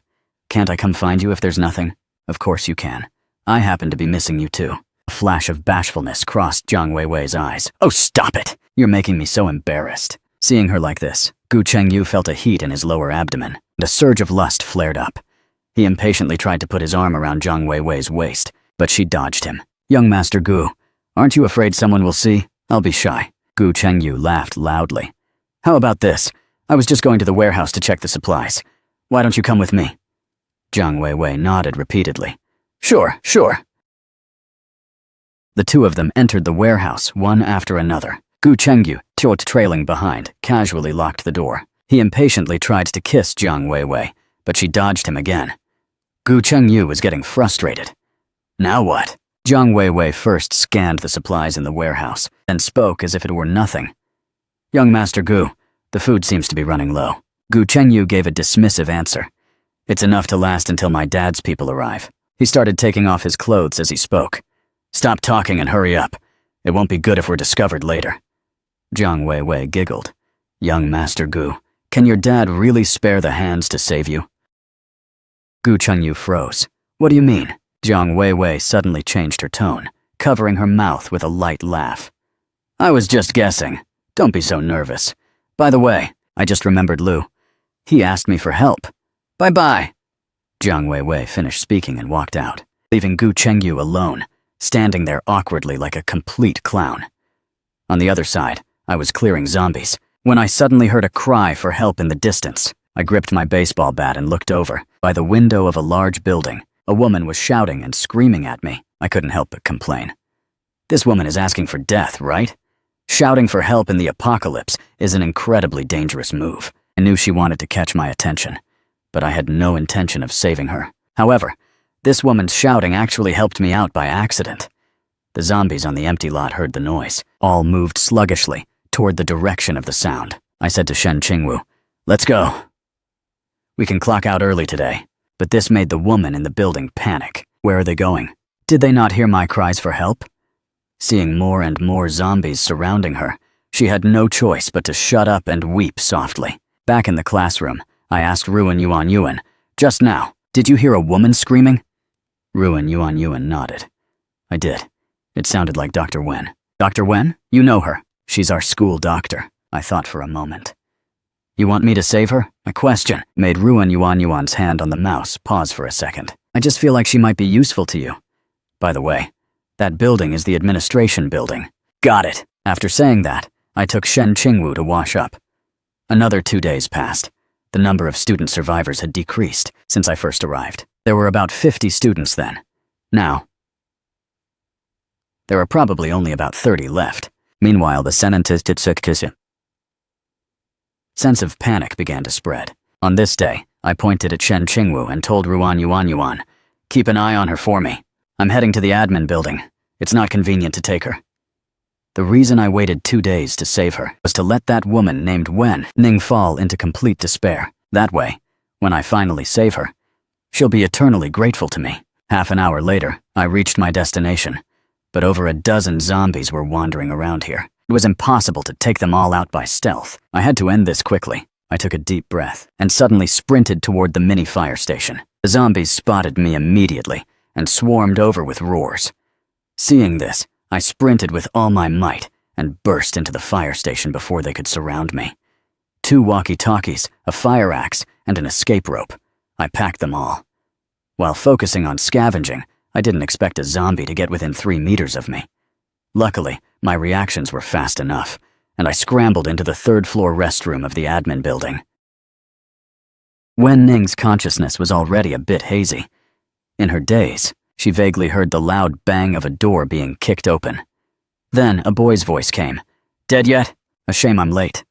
"Can't I come find you if there's nothing?" "Of course you can. I happen to be missing you too." A flash of bashfulness crossed Jiang Weiwei's eyes. "Oh, stop it! You're making me so embarrassed." Seeing her like this, Gu Chengyu felt a heat in his lower abdomen, and a surge of lust flared up. He impatiently tried to put his arm around Jiang Weiwei's waist, but she dodged him. "Young Master Gu, aren't you afraid someone will see? I'll be shy." Gu Chengyu laughed loudly. "How about this? I was just going to the warehouse to check the supplies. Why don't you come with me?" Jiang Weiwei nodded repeatedly. Sure. The two of them entered the warehouse, one after another. Gu Chengyu, trailing behind, casually locked the door. He impatiently tried to kiss Jiang Weiwei, but she dodged him again. Gu Chengyu was getting frustrated. Now what? Jiang Weiwei first scanned the supplies in the warehouse, then spoke as if it were nothing. "Young Master Gu, the food seems to be running low." Gu Chengyu gave a dismissive answer. "It's enough to last until my dad's people arrive." He started taking off his clothes as he spoke. "Stop talking and hurry up. It won't be good if we're discovered later." Jiang Weiwei giggled. "Young Master Gu, can your dad really spare the hands to save you?" Gu Chengyu froze. "What do you mean?" Jiang Weiwei suddenly changed her tone, covering her mouth with a light laugh. "I was just guessing. Don't be so nervous. By the way, I just remembered Lu. He asked me for help. Bye-bye." Jiang Weiwei finished speaking and walked out, leaving Gu Chengyu alone, standing there awkwardly like a complete clown. On the other side, I was clearing zombies, when I suddenly heard a cry for help in the distance. I gripped my baseball bat and looked over. By the window of a large building, a woman was shouting and screaming at me. I couldn't help but complain. This woman is asking for death, right? Shouting for help in the apocalypse is an incredibly dangerous move. I knew she wanted to catch my attention, but I had no intention of saving her. However, this woman's shouting actually helped me out by accident. The zombies on the empty lot heard the noise. All moved sluggishly toward the direction of the sound. I said to Shen Qingwu, "Let's go." We can clock out early today, but this made the woman in the building panic. Where are they going? Did they not hear my cries for help? Seeing more and more zombies surrounding her, she had no choice but to shut up and weep softly. Back in the classroom, I asked Ruan Yuan, "Just now, did you hear a woman screaming?" Ruan Yuan nodded. "I did. It sounded like Dr. Wen." "Dr. Wen? You know her. She's our school doctor." I thought for a moment. You want me to save her? A question made Ruan Yuan Yuan's hand on the mouse pause for a second. I just feel like she might be useful to you. By the way, that building is the administration building. Got it. After saying that, I took Shen Qingwu to wash up. Another 2 days passed. The number of student survivors had decreased since I first arrived. There were about 50 students then. Now, there are probably only about 30 left. Meanwhile, the sense of panic began to spread. On this day, I pointed at Shen Qingwu and told Ruan Yuan Yuan, "Keep an eye on her for me. I'm heading to the admin building. It's not convenient to take her." The reason I waited 2 days to save her was to let that woman named Wen Ning fall into complete despair. That way, when I finally save her, she'll be eternally grateful to me. Half an hour later, I reached my destination, but over a dozen zombies were wandering around here. It was impossible to take them all out by stealth. I had to end this quickly. I took a deep breath and suddenly sprinted toward the mini fire station. The zombies spotted me immediately and swarmed over with roars. Seeing this, I sprinted with all my might and burst into the fire station before they could surround me. 2 walkie-talkies, a fire axe, and an escape rope. I packed them all. While focusing on scavenging, I didn't expect a zombie to get within 3 meters of me. Luckily, my reactions were fast enough, and I scrambled into the 3rd-floor restroom of the admin building. Wen Ning's consciousness was already a bit hazy. In her daze, she vaguely heard the loud bang of a door being kicked open. Then a boy's voice came. "Dead yet? A shame I'm late."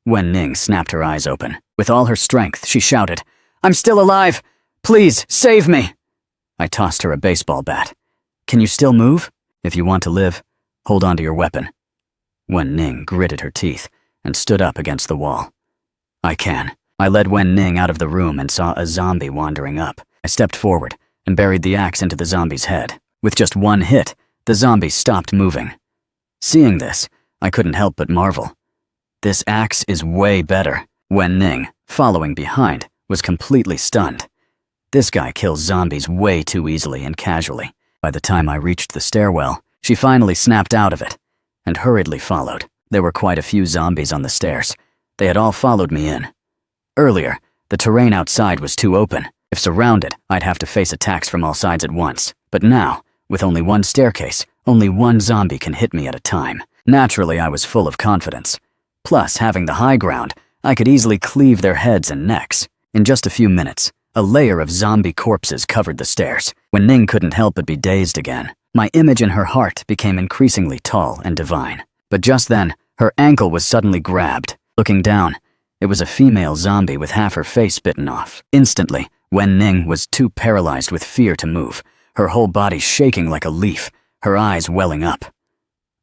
Wen Ning snapped her eyes open. With all her strength, she shouted, "I'm still alive! Please, save me!" I tossed her a baseball bat. "Can you still move? If you want to live, hold on to your weapon." Wen Ning gritted her teeth and stood up against the wall. "I can." I led Wen Ning out of the room and saw a zombie wandering up. I stepped forward and buried the axe into the zombie's head. With just one hit, the zombie stopped moving. Seeing this, I couldn't help but marvel. This axe is way better. Wen Ning, following behind, was completely stunned. This guy kills zombies way too easily and casually. By the time I reached the stairwell, she finally snapped out of it and hurriedly followed. There were quite a few zombies on the stairs. They had all followed me in. Earlier, the terrain outside was too open. If surrounded, I'd have to face attacks from all sides at once. But now, with only one staircase, only one zombie can hit me at a time. Naturally, I was full of confidence. Plus, having the high ground, I could easily cleave their heads and necks. In just a few minutes, a layer of zombie corpses covered the stairs. Wen Ning couldn't help but be dazed again. My image in her heart became increasingly tall and divine. But just then, her ankle was suddenly grabbed. Looking down, it was a female zombie with half her face bitten off. Instantly, Wen Ning was too paralyzed with fear to move, her whole body shaking like a leaf, her eyes welling up.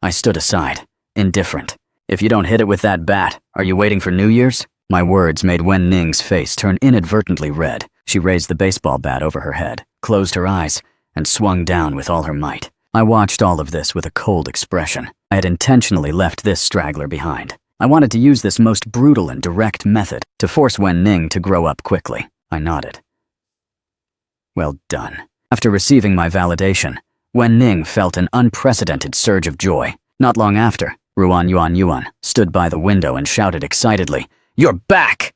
I stood aside, indifferent. "If you don't hit it with that bat, are you waiting for New Year's?" My words made Wen Ning's face turn inadvertently red. She raised the baseball bat over her head, closed her eyes, and swung down with all her might. I watched all of this with a cold expression. I had intentionally left this straggler behind. I wanted to use this most brutal and direct method to force Wen Ning to grow up quickly. I nodded. Well done. After receiving my validation, Wen Ning felt an unprecedented surge of joy. Not long after, Ruan Yuan Yuan stood by the window and shouted excitedly, "You're back!"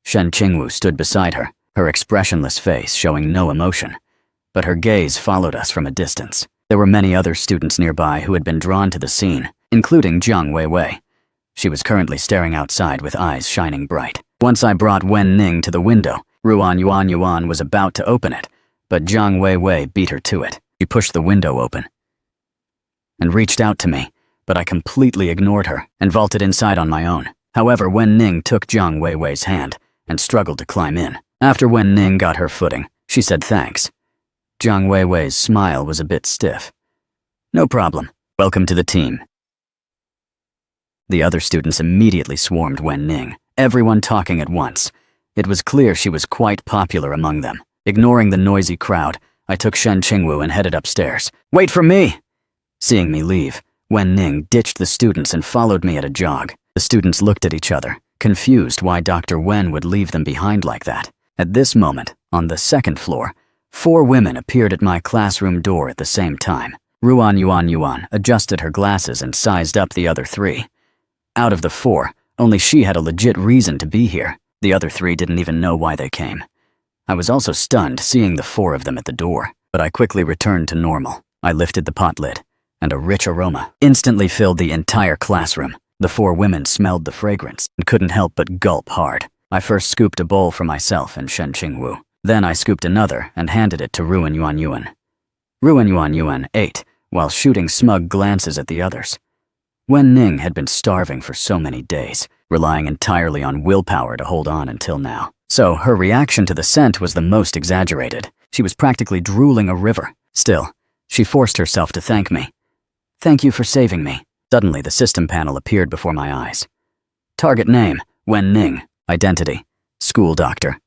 Shen Qingwu stood beside her, her expressionless face showing no emotion, but her gaze followed us from a distance. There were many other students nearby who had been drawn to the scene, including Jiang Weiwei. She was currently staring outside with eyes shining bright. Once I brought Wen Ning to the window, Ruan Yuan Yuan was about to open it, but Jiang Weiwei beat her to it. She pushed the window open and reached out to me, but I completely ignored her and vaulted inside on my own. However, Wen Ning took Jiang Weiwei's hand and struggled to climb in. After Wen Ning got her footing, she said thanks. Jiang Weiwei's smile was a bit stiff. "No problem. Welcome to the team." The other students immediately swarmed Wen Ning, everyone talking at once. It was clear she was quite popular among them. Ignoring the noisy crowd, I took Shen Qingwu and headed upstairs. "Wait for me!" Seeing me leave, Wen Ning ditched the students and followed me at a jog. The students looked at each other, confused why Dr. Wen would leave them behind like that. At this moment, on the 2nd floor, 4 women appeared at my classroom door at the same time. Ruan Yuan Yuan adjusted her glasses and sized up the other 3. Out of the 4, Only she had a legit reason to be here. The other 3 didn't even know why they came. I was also stunned seeing the 4 of them at the door, but I quickly returned to normal. I lifted the pot lid, and a rich aroma instantly filled the entire classroom. The 4 women smelled the fragrance and couldn't help but gulp hard. I first scooped a bowl for myself and Shen Qingwu. Then I scooped another and handed it to Ruan Yuan Yuan. Ruan Yuan Yuan ate, while shooting smug glances at the others. Wen Ning had been starving for so many days, relying entirely on willpower to hold on until now. So her reaction to the scent was the most exaggerated. She was practically drooling a river. Still, she forced herself to thank me. "Thank you for saving me." Suddenly, the system panel appeared before my eyes. Target name, Wen Ning. Identity, school doctor.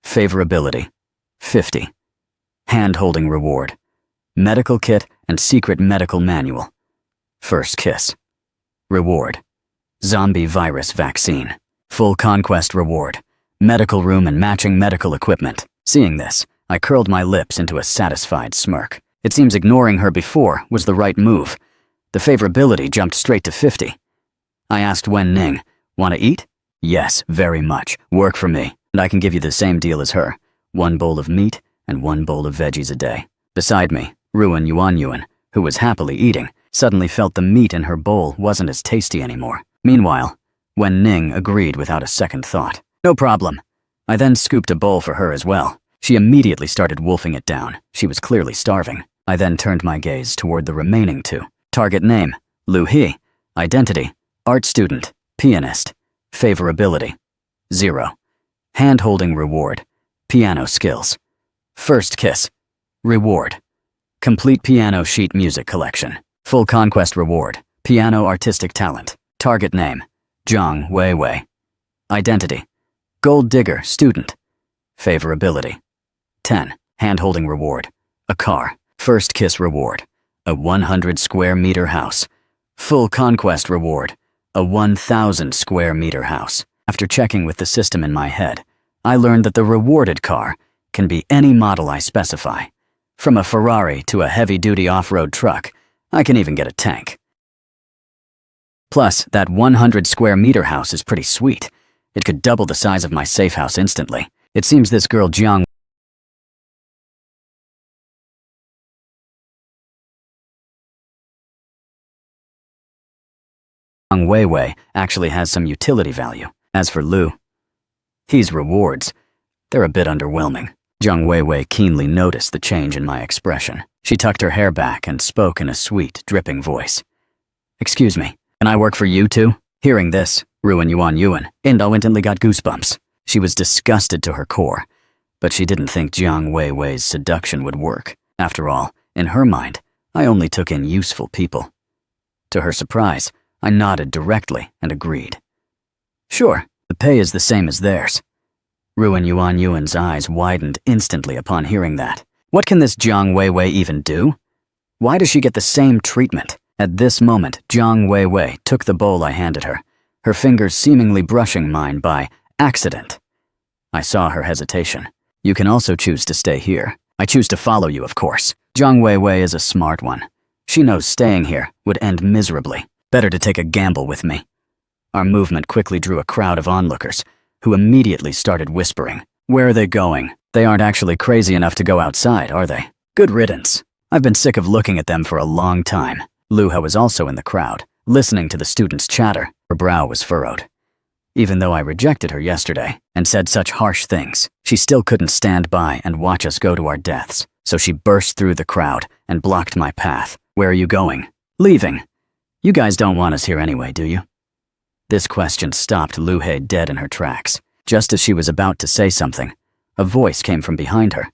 Favorability, 50. Hand-holding reward, medical kit and secret medical manual. First kiss. Reward, zombie virus vaccine. Full conquest reward, medical room and matching medical equipment. Seeing this, I curled my lips into a satisfied smirk. It seems ignoring her before was the right move. The favorability jumped straight to 50. I asked Wen Ning, "Wanna eat?" "Yes, very much. Work for me, and I can give you the same deal as her. 1 bowl of meat and 1 bowl of veggies a day." Beside me, Ruan Yuan Yuan, who was happily eating, suddenly felt the meat in her bowl wasn't as tasty anymore. Meanwhile, Wen Ning agreed without a second thought. "No problem." I then scooped a bowl for her as well. She immediately started wolfing it down. She was clearly starving. I then turned my gaze toward the remaining 2. Target name, Lu He. Identity, art student, pianist. Favorability, 0. Hand-holding reward, piano skills. First kiss. Reward, complete piano sheet music collection. Full conquest reward, piano artistic talent. Target name, Zhang Weiwei. Identity, gold digger, student. Favorability, 10. Hand-holding reward, a car. First kiss reward, a 100 square meter house. Full conquest reward, a 1,000 square meter house. After checking with the system in my head, I learned that the rewarded car can be any model I specify. From a Ferrari to a heavy-duty off-road truck, I can even get a tank. Plus, that 100 square meter house is pretty sweet. It could double the size of my safe house instantly. It seems this girl Jiang Weiwei actually has some utility value. As for Lu, his rewards, they're a bit underwhelming. Zhang Weiwei keenly noticed the change in my expression. She tucked her hair back and spoke in a sweet, dripping voice. "Excuse me, can I work for you too?" Hearing this, Ruan Yuan Yuan instantly got goosebumps. She was disgusted to her core, but she didn't think Jiang Weiwei's seduction would work. After all, in her mind, I only took in useful people. To her surprise, I nodded directly and agreed. "Sure, the pay is the same as theirs." Ruan Yuan Yuan's eyes widened instantly upon hearing that. What can this Jiang Weiwei even do? Why does she get the same treatment? At this moment, Jiang Weiwei took the bowl I handed her, her fingers seemingly brushing mine by accident. I saw her hesitation. "You can also choose to stay here. I choose to follow you, of course." Jiang Weiwei is a smart one. She knows staying here would end miserably. Better to take a gamble with me. Our movement quickly drew a crowd of onlookers, who immediately started whispering. Where are they going? They aren't actually crazy enough to go outside, are they? Good riddance. I've been sick of looking at them for a long time. Luha was also in the crowd, listening to the students' chatter. Her brow was furrowed. Even though I rejected her yesterday and said such harsh things, she still couldn't stand by and watch us go to our deaths. So she burst through the crowd and blocked my path. "Where are you going?" "Leaving." "You guys don't want us here anyway, do you?" This question stopped Luhe dead in her tracks. Just as she was about to say something, a voice came from behind her.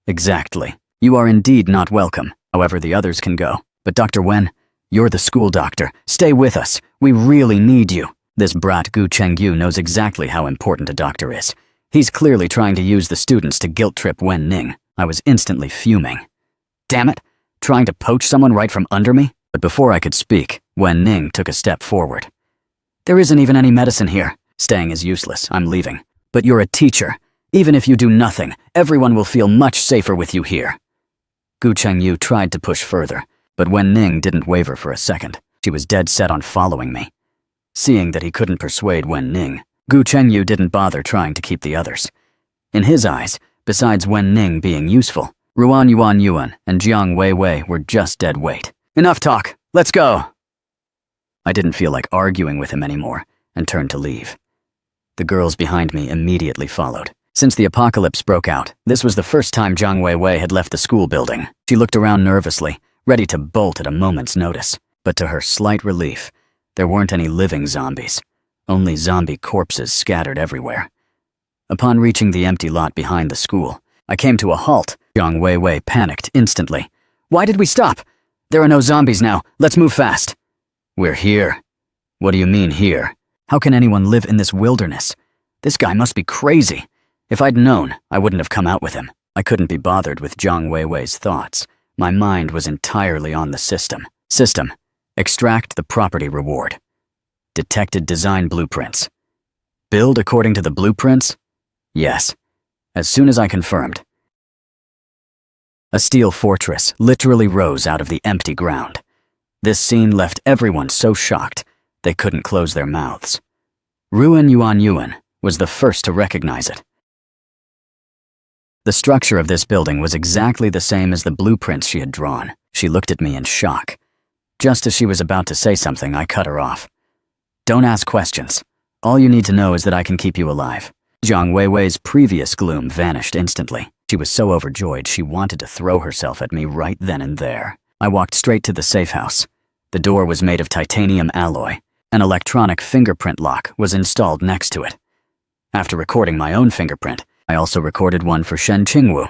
"Exactly. You are indeed not welcome. However, the others can go. But Dr. Wen, you're the school doctor. Stay with us. We really need you." This brat Gu Chengyu knows exactly how important a doctor is. He's clearly trying to use the students to guilt-trip Wen Ning. I was instantly fuming. Damn it! Trying to poach someone right from under me? But before I could speak, Wen Ning took a step forward. "There isn't even any medicine here. Staying is useless. I'm leaving. But you're a teacher. Even if you do nothing, everyone will feel much safer with you here." Gu Chengyu tried to push further, but Wen Ning didn't waver for a second. She was dead set on following me. Seeing that he couldn't persuade Wen Ning, Gu Chengyu didn't bother trying to keep the others. In his eyes, besides Wen Ning being useful, Ruan Yuan Yuan and Jiang Wei Wei were just dead weight. Enough talk, let's go! I didn't feel like arguing with him anymore and turned to leave. The girls behind me immediately followed. Since the apocalypse broke out, this was the first time Jiang Wei Wei had left the school building. She looked around nervously, ready to bolt at a moment's notice. But to her slight relief, there weren't any living zombies, only zombie corpses scattered everywhere. Upon reaching the empty lot behind the school, I came to a halt. Jiang Wei Wei panicked instantly. Why did we stop? There are no zombies now. Let's move fast. We're here. What do you mean here? How can anyone live in this wilderness? This guy must be crazy. If I'd known, I wouldn't have come out with him. I couldn't be bothered with Jiang Wei Wei's thoughts. My mind was entirely on the system. System. Extract the property reward. Detected design blueprints. Build according to the blueprints? Yes. As soon as I confirmed. A steel fortress literally rose out of the empty ground. This scene left everyone so shocked, they couldn't close their mouths. Ruan Yuan Yuan was the first to recognize it. The structure of this building was exactly the same as the blueprints she had drawn. She looked at me in shock. Just as she was about to say something, I cut her off. Don't ask questions. All you need to know is that I can keep you alive. Jiang Wei Wei's previous gloom vanished instantly. She was so overjoyed she wanted to throw herself at me right then and there. I walked straight to the safe house. The door was made of titanium alloy. An electronic fingerprint lock was installed next to it. After recording my own fingerprint, I also recorded one for Shen Qingwu.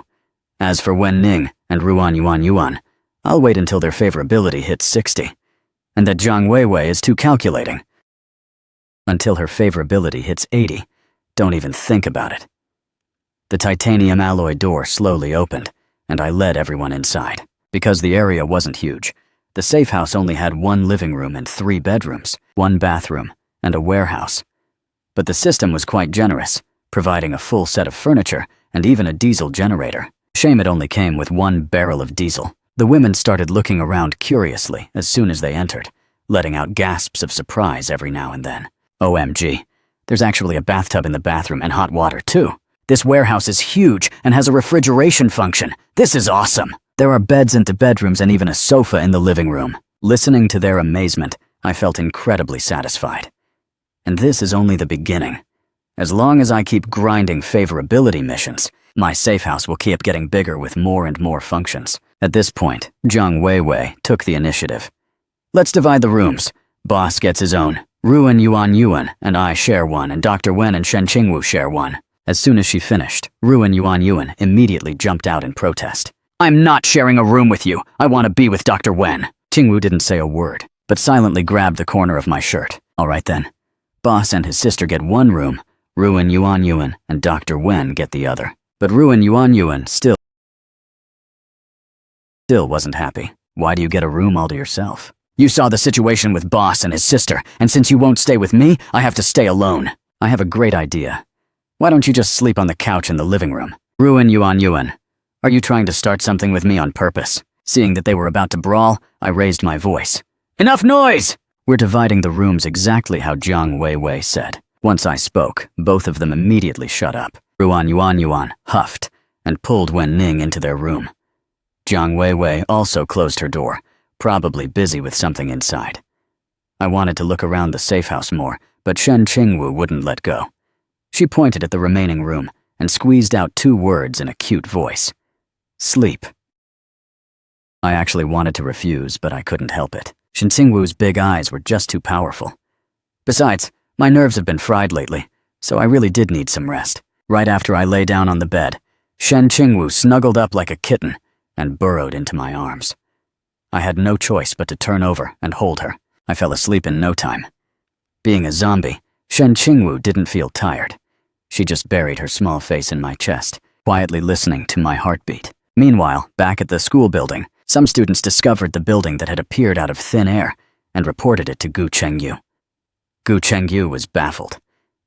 As for Wen Ning and Ruan Yuan Yuan, I'll wait until their favorability hits 60. And that Jiang Wei Wei is too calculating. Until her favorability hits 80, don't even think about it. The titanium alloy door slowly opened, and I led everyone inside. Because the area wasn't huge, the safe house only had 1 living room and 3 bedrooms, 1 bathroom, and a warehouse. But the system was quite generous, providing a full set of furniture and even a diesel generator. Shame it only came with 1 barrel of diesel. The women started looking around curiously as soon as they entered, letting out gasps of surprise every now and then. OMG, there's actually a bathtub in the bathroom and hot water too. This warehouse is huge and has a refrigeration function. This is awesome. There are beds into bedrooms and even a sofa in the living room. Listening to their amazement, I felt incredibly satisfied. And this is only the beginning. As long as I keep grinding favorability missions, my safe house will keep getting bigger with more and more functions. At this point, Jiang Wei Wei took the initiative. Let's divide the rooms. Boss gets his own. Ruan Yuan Yuan and I share one, and Dr. Wen and Shen Qingwu share one. As soon as she finished, Ruan Yuan Yuan immediately jumped out in protest. I'm not sharing a room with you. I want to be with Dr. Wen. Qingwu didn't say a word, but silently grabbed the corner of my shirt. All right then. Boss and his sister get 1 room. Ruan Yuan Yuan and Dr. Wen get the other. But Ruan Yuan Yuan still wasn't happy. Why do you get a room all to yourself? You saw the situation with Boss and his sister, and since you won't stay with me, I have to stay alone. I have a great idea. Why don't you just sleep on the couch in the living room? Ruan Yuan Yuan, are you trying to start something with me on purpose? Seeing that they were about to brawl, I raised my voice. Enough noise! We're dividing the rooms exactly how Jiang Wei Wei said. Once I spoke, both of them immediately shut up. Ruan Yuan Yuan huffed and pulled Wen Ning into their room. Jiang Wei Wei also closed her door, probably busy with something inside. I wanted to look around the safe house more, but Shen Qingwu wouldn't let go. She pointed at the remaining room and squeezed out 2 words in a cute voice. Sleep. I actually wanted to refuse, but I couldn't help it. Shen Qingwu's big eyes were just too powerful. Besides, my nerves have been fried lately, so I really did need some rest. Right after I lay down on the bed, Shen Qingwu snuggled up like a kitten and burrowed into my arms. I had no choice but to turn over and hold her. I fell asleep in no time. Being a zombie, Shen Qingwu didn't feel tired. She just buried her small face in my chest, quietly listening to my heartbeat. Meanwhile, back at the school building, some students discovered the building that had appeared out of thin air and reported it to Gu Chengyu. Gu Chengyu was baffled.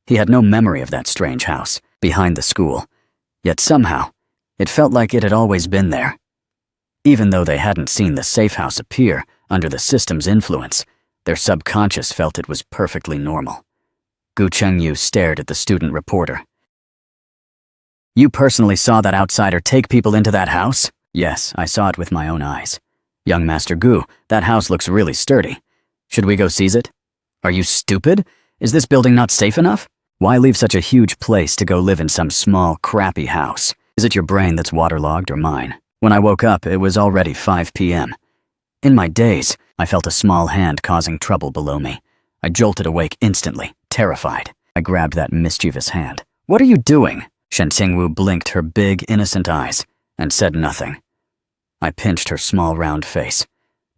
He had no memory of that strange house behind the school, yet somehow, it felt like it had always been there. Even though they hadn't seen the safe house appear under the system's influence, Their subconscious felt it was perfectly normal. Gu Chengyu stared at the student reporter. You personally saw that outsider take people into that house? Yes, I saw it with my own eyes. Young Master Gu, that house looks really sturdy. Should we go seize it? Are you stupid? Is this building not safe enough? Why leave such a huge place to go live in some small, crappy house? Is it your brain that's waterlogged or mine? When I woke up, it was already 5 p.m. In my daze, I felt a small hand causing trouble below me. I jolted awake instantly, terrified. I grabbed that mischievous hand. What are you doing? Shen Qingwu blinked her big, innocent eyes and said nothing. I pinched her small, round face.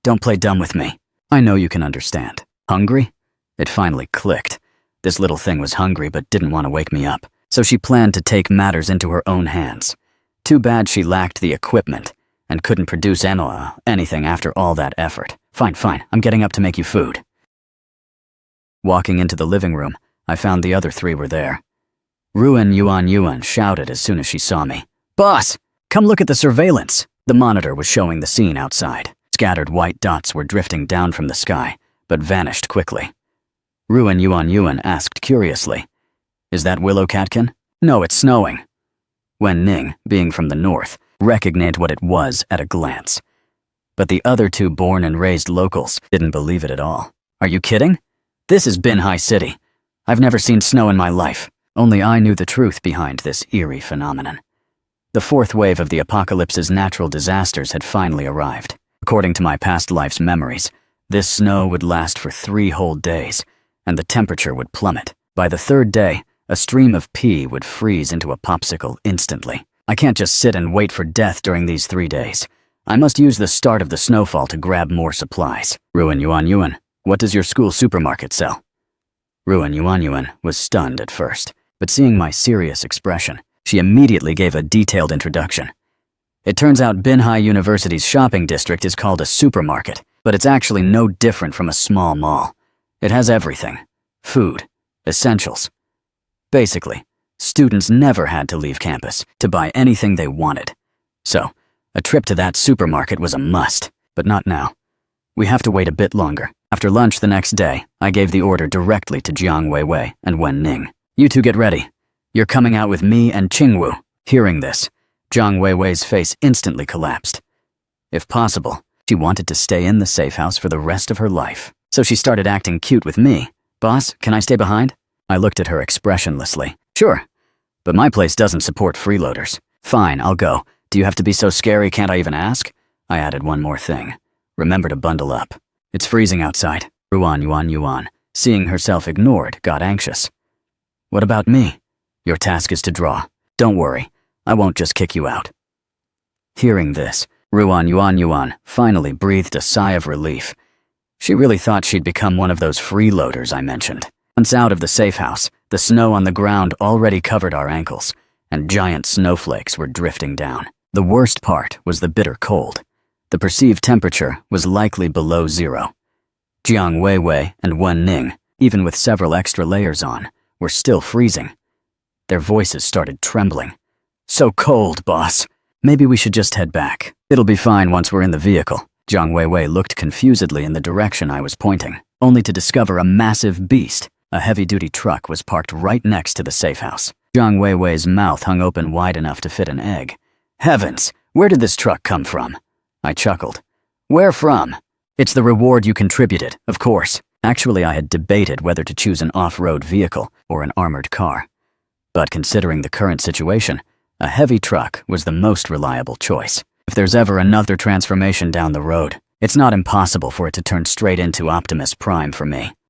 Don't play dumb with me. I know you can understand. Hungry? It finally clicked. This little thing was hungry but didn't want to wake me up, so she planned to take matters into her own hands. Too bad she lacked the equipment and couldn't produce anything after all that effort. Fine, I'm getting up to make you food. Walking into the living room, I found the other three were there. Ruan Yuan shouted as soon as she saw me. Boss, come look at the surveillance. The monitor was showing the scene outside. Scattered white dots were drifting down from the sky, but vanished quickly. Ruan Yuan asked curiously, Is that Willow Catkin? No, it's snowing. Wen Ning, being from the north, recognized what it was at a glance. But the other two born and raised locals didn't believe it at all. Are you kidding? This is Binhai City. I've never seen snow in my life. Only I knew the truth behind this eerie phenomenon. The fourth wave of the apocalypse's natural disasters had finally arrived. According to my past life's memories, this snow would last for 3 whole days, and the temperature would plummet. By the 3rd day, a stream of pee would freeze into a popsicle instantly. I can't just sit and wait for death during these 3 days. I must use the start of the snowfall to grab more supplies. Ruan Yuan, what does your school supermarket sell? Ruan Yuan was stunned at first, but seeing my serious expression, she immediately gave a detailed introduction. It turns out Binhai University's shopping district is called a supermarket, but it's actually no different from a small mall. It has everything. Food, essentials. Basically, students never had to leave campus to buy anything they wanted. So, a trip to that supermarket was a must, but not now. We have to wait a bit longer. After lunch the next day, I gave the order directly to Jiang Weiwei and Wen Ning. You two get ready. You're coming out with me and Qingwu. Hearing this, Jiang Weiwei's face instantly collapsed. If possible, she wanted to stay in the safe house for the rest of her life. So she started acting cute with me. Boss, can I stay behind? I looked at her expressionlessly. Sure, but my place doesn't support freeloaders. Fine, I'll go. Do you have to be so scary, can't I even ask? I added one more thing. Remember to bundle up. It's freezing outside. Ruan Yuan, seeing herself ignored, got anxious. What about me? Your task is to draw. Don't worry, I won't just kick you out. Hearing this, Ruan Yuan finally breathed a sigh of relief. She really thought she'd become one of those freeloaders I mentioned. Once out of the safe house, the snow on the ground already covered our ankles, and giant snowflakes were drifting down. The worst part was the bitter cold. The perceived temperature was likely below 0. Jiang Weiwei and Wen Ning, even with several extra layers on, were still freezing. Their voices started trembling. So cold, boss. Maybe we should just head back. It'll be fine once we're in the vehicle. Jiang Weiwei looked confusedly in the direction I was pointing, only to discover a massive beast. A heavy-duty truck was parked right next to the safe house. Jiang Weiwei's mouth hung open wide enough to fit an egg. Heavens, where did this truck come from? I chuckled. Where from? It's the reward you contributed, of course. Actually, I had debated whether to choose an off-road vehicle or an armored car. But considering the current situation, a heavy truck was the most reliable choice. If there's ever another transformation down the road, it's not impossible for it to turn straight into Optimus Prime for me.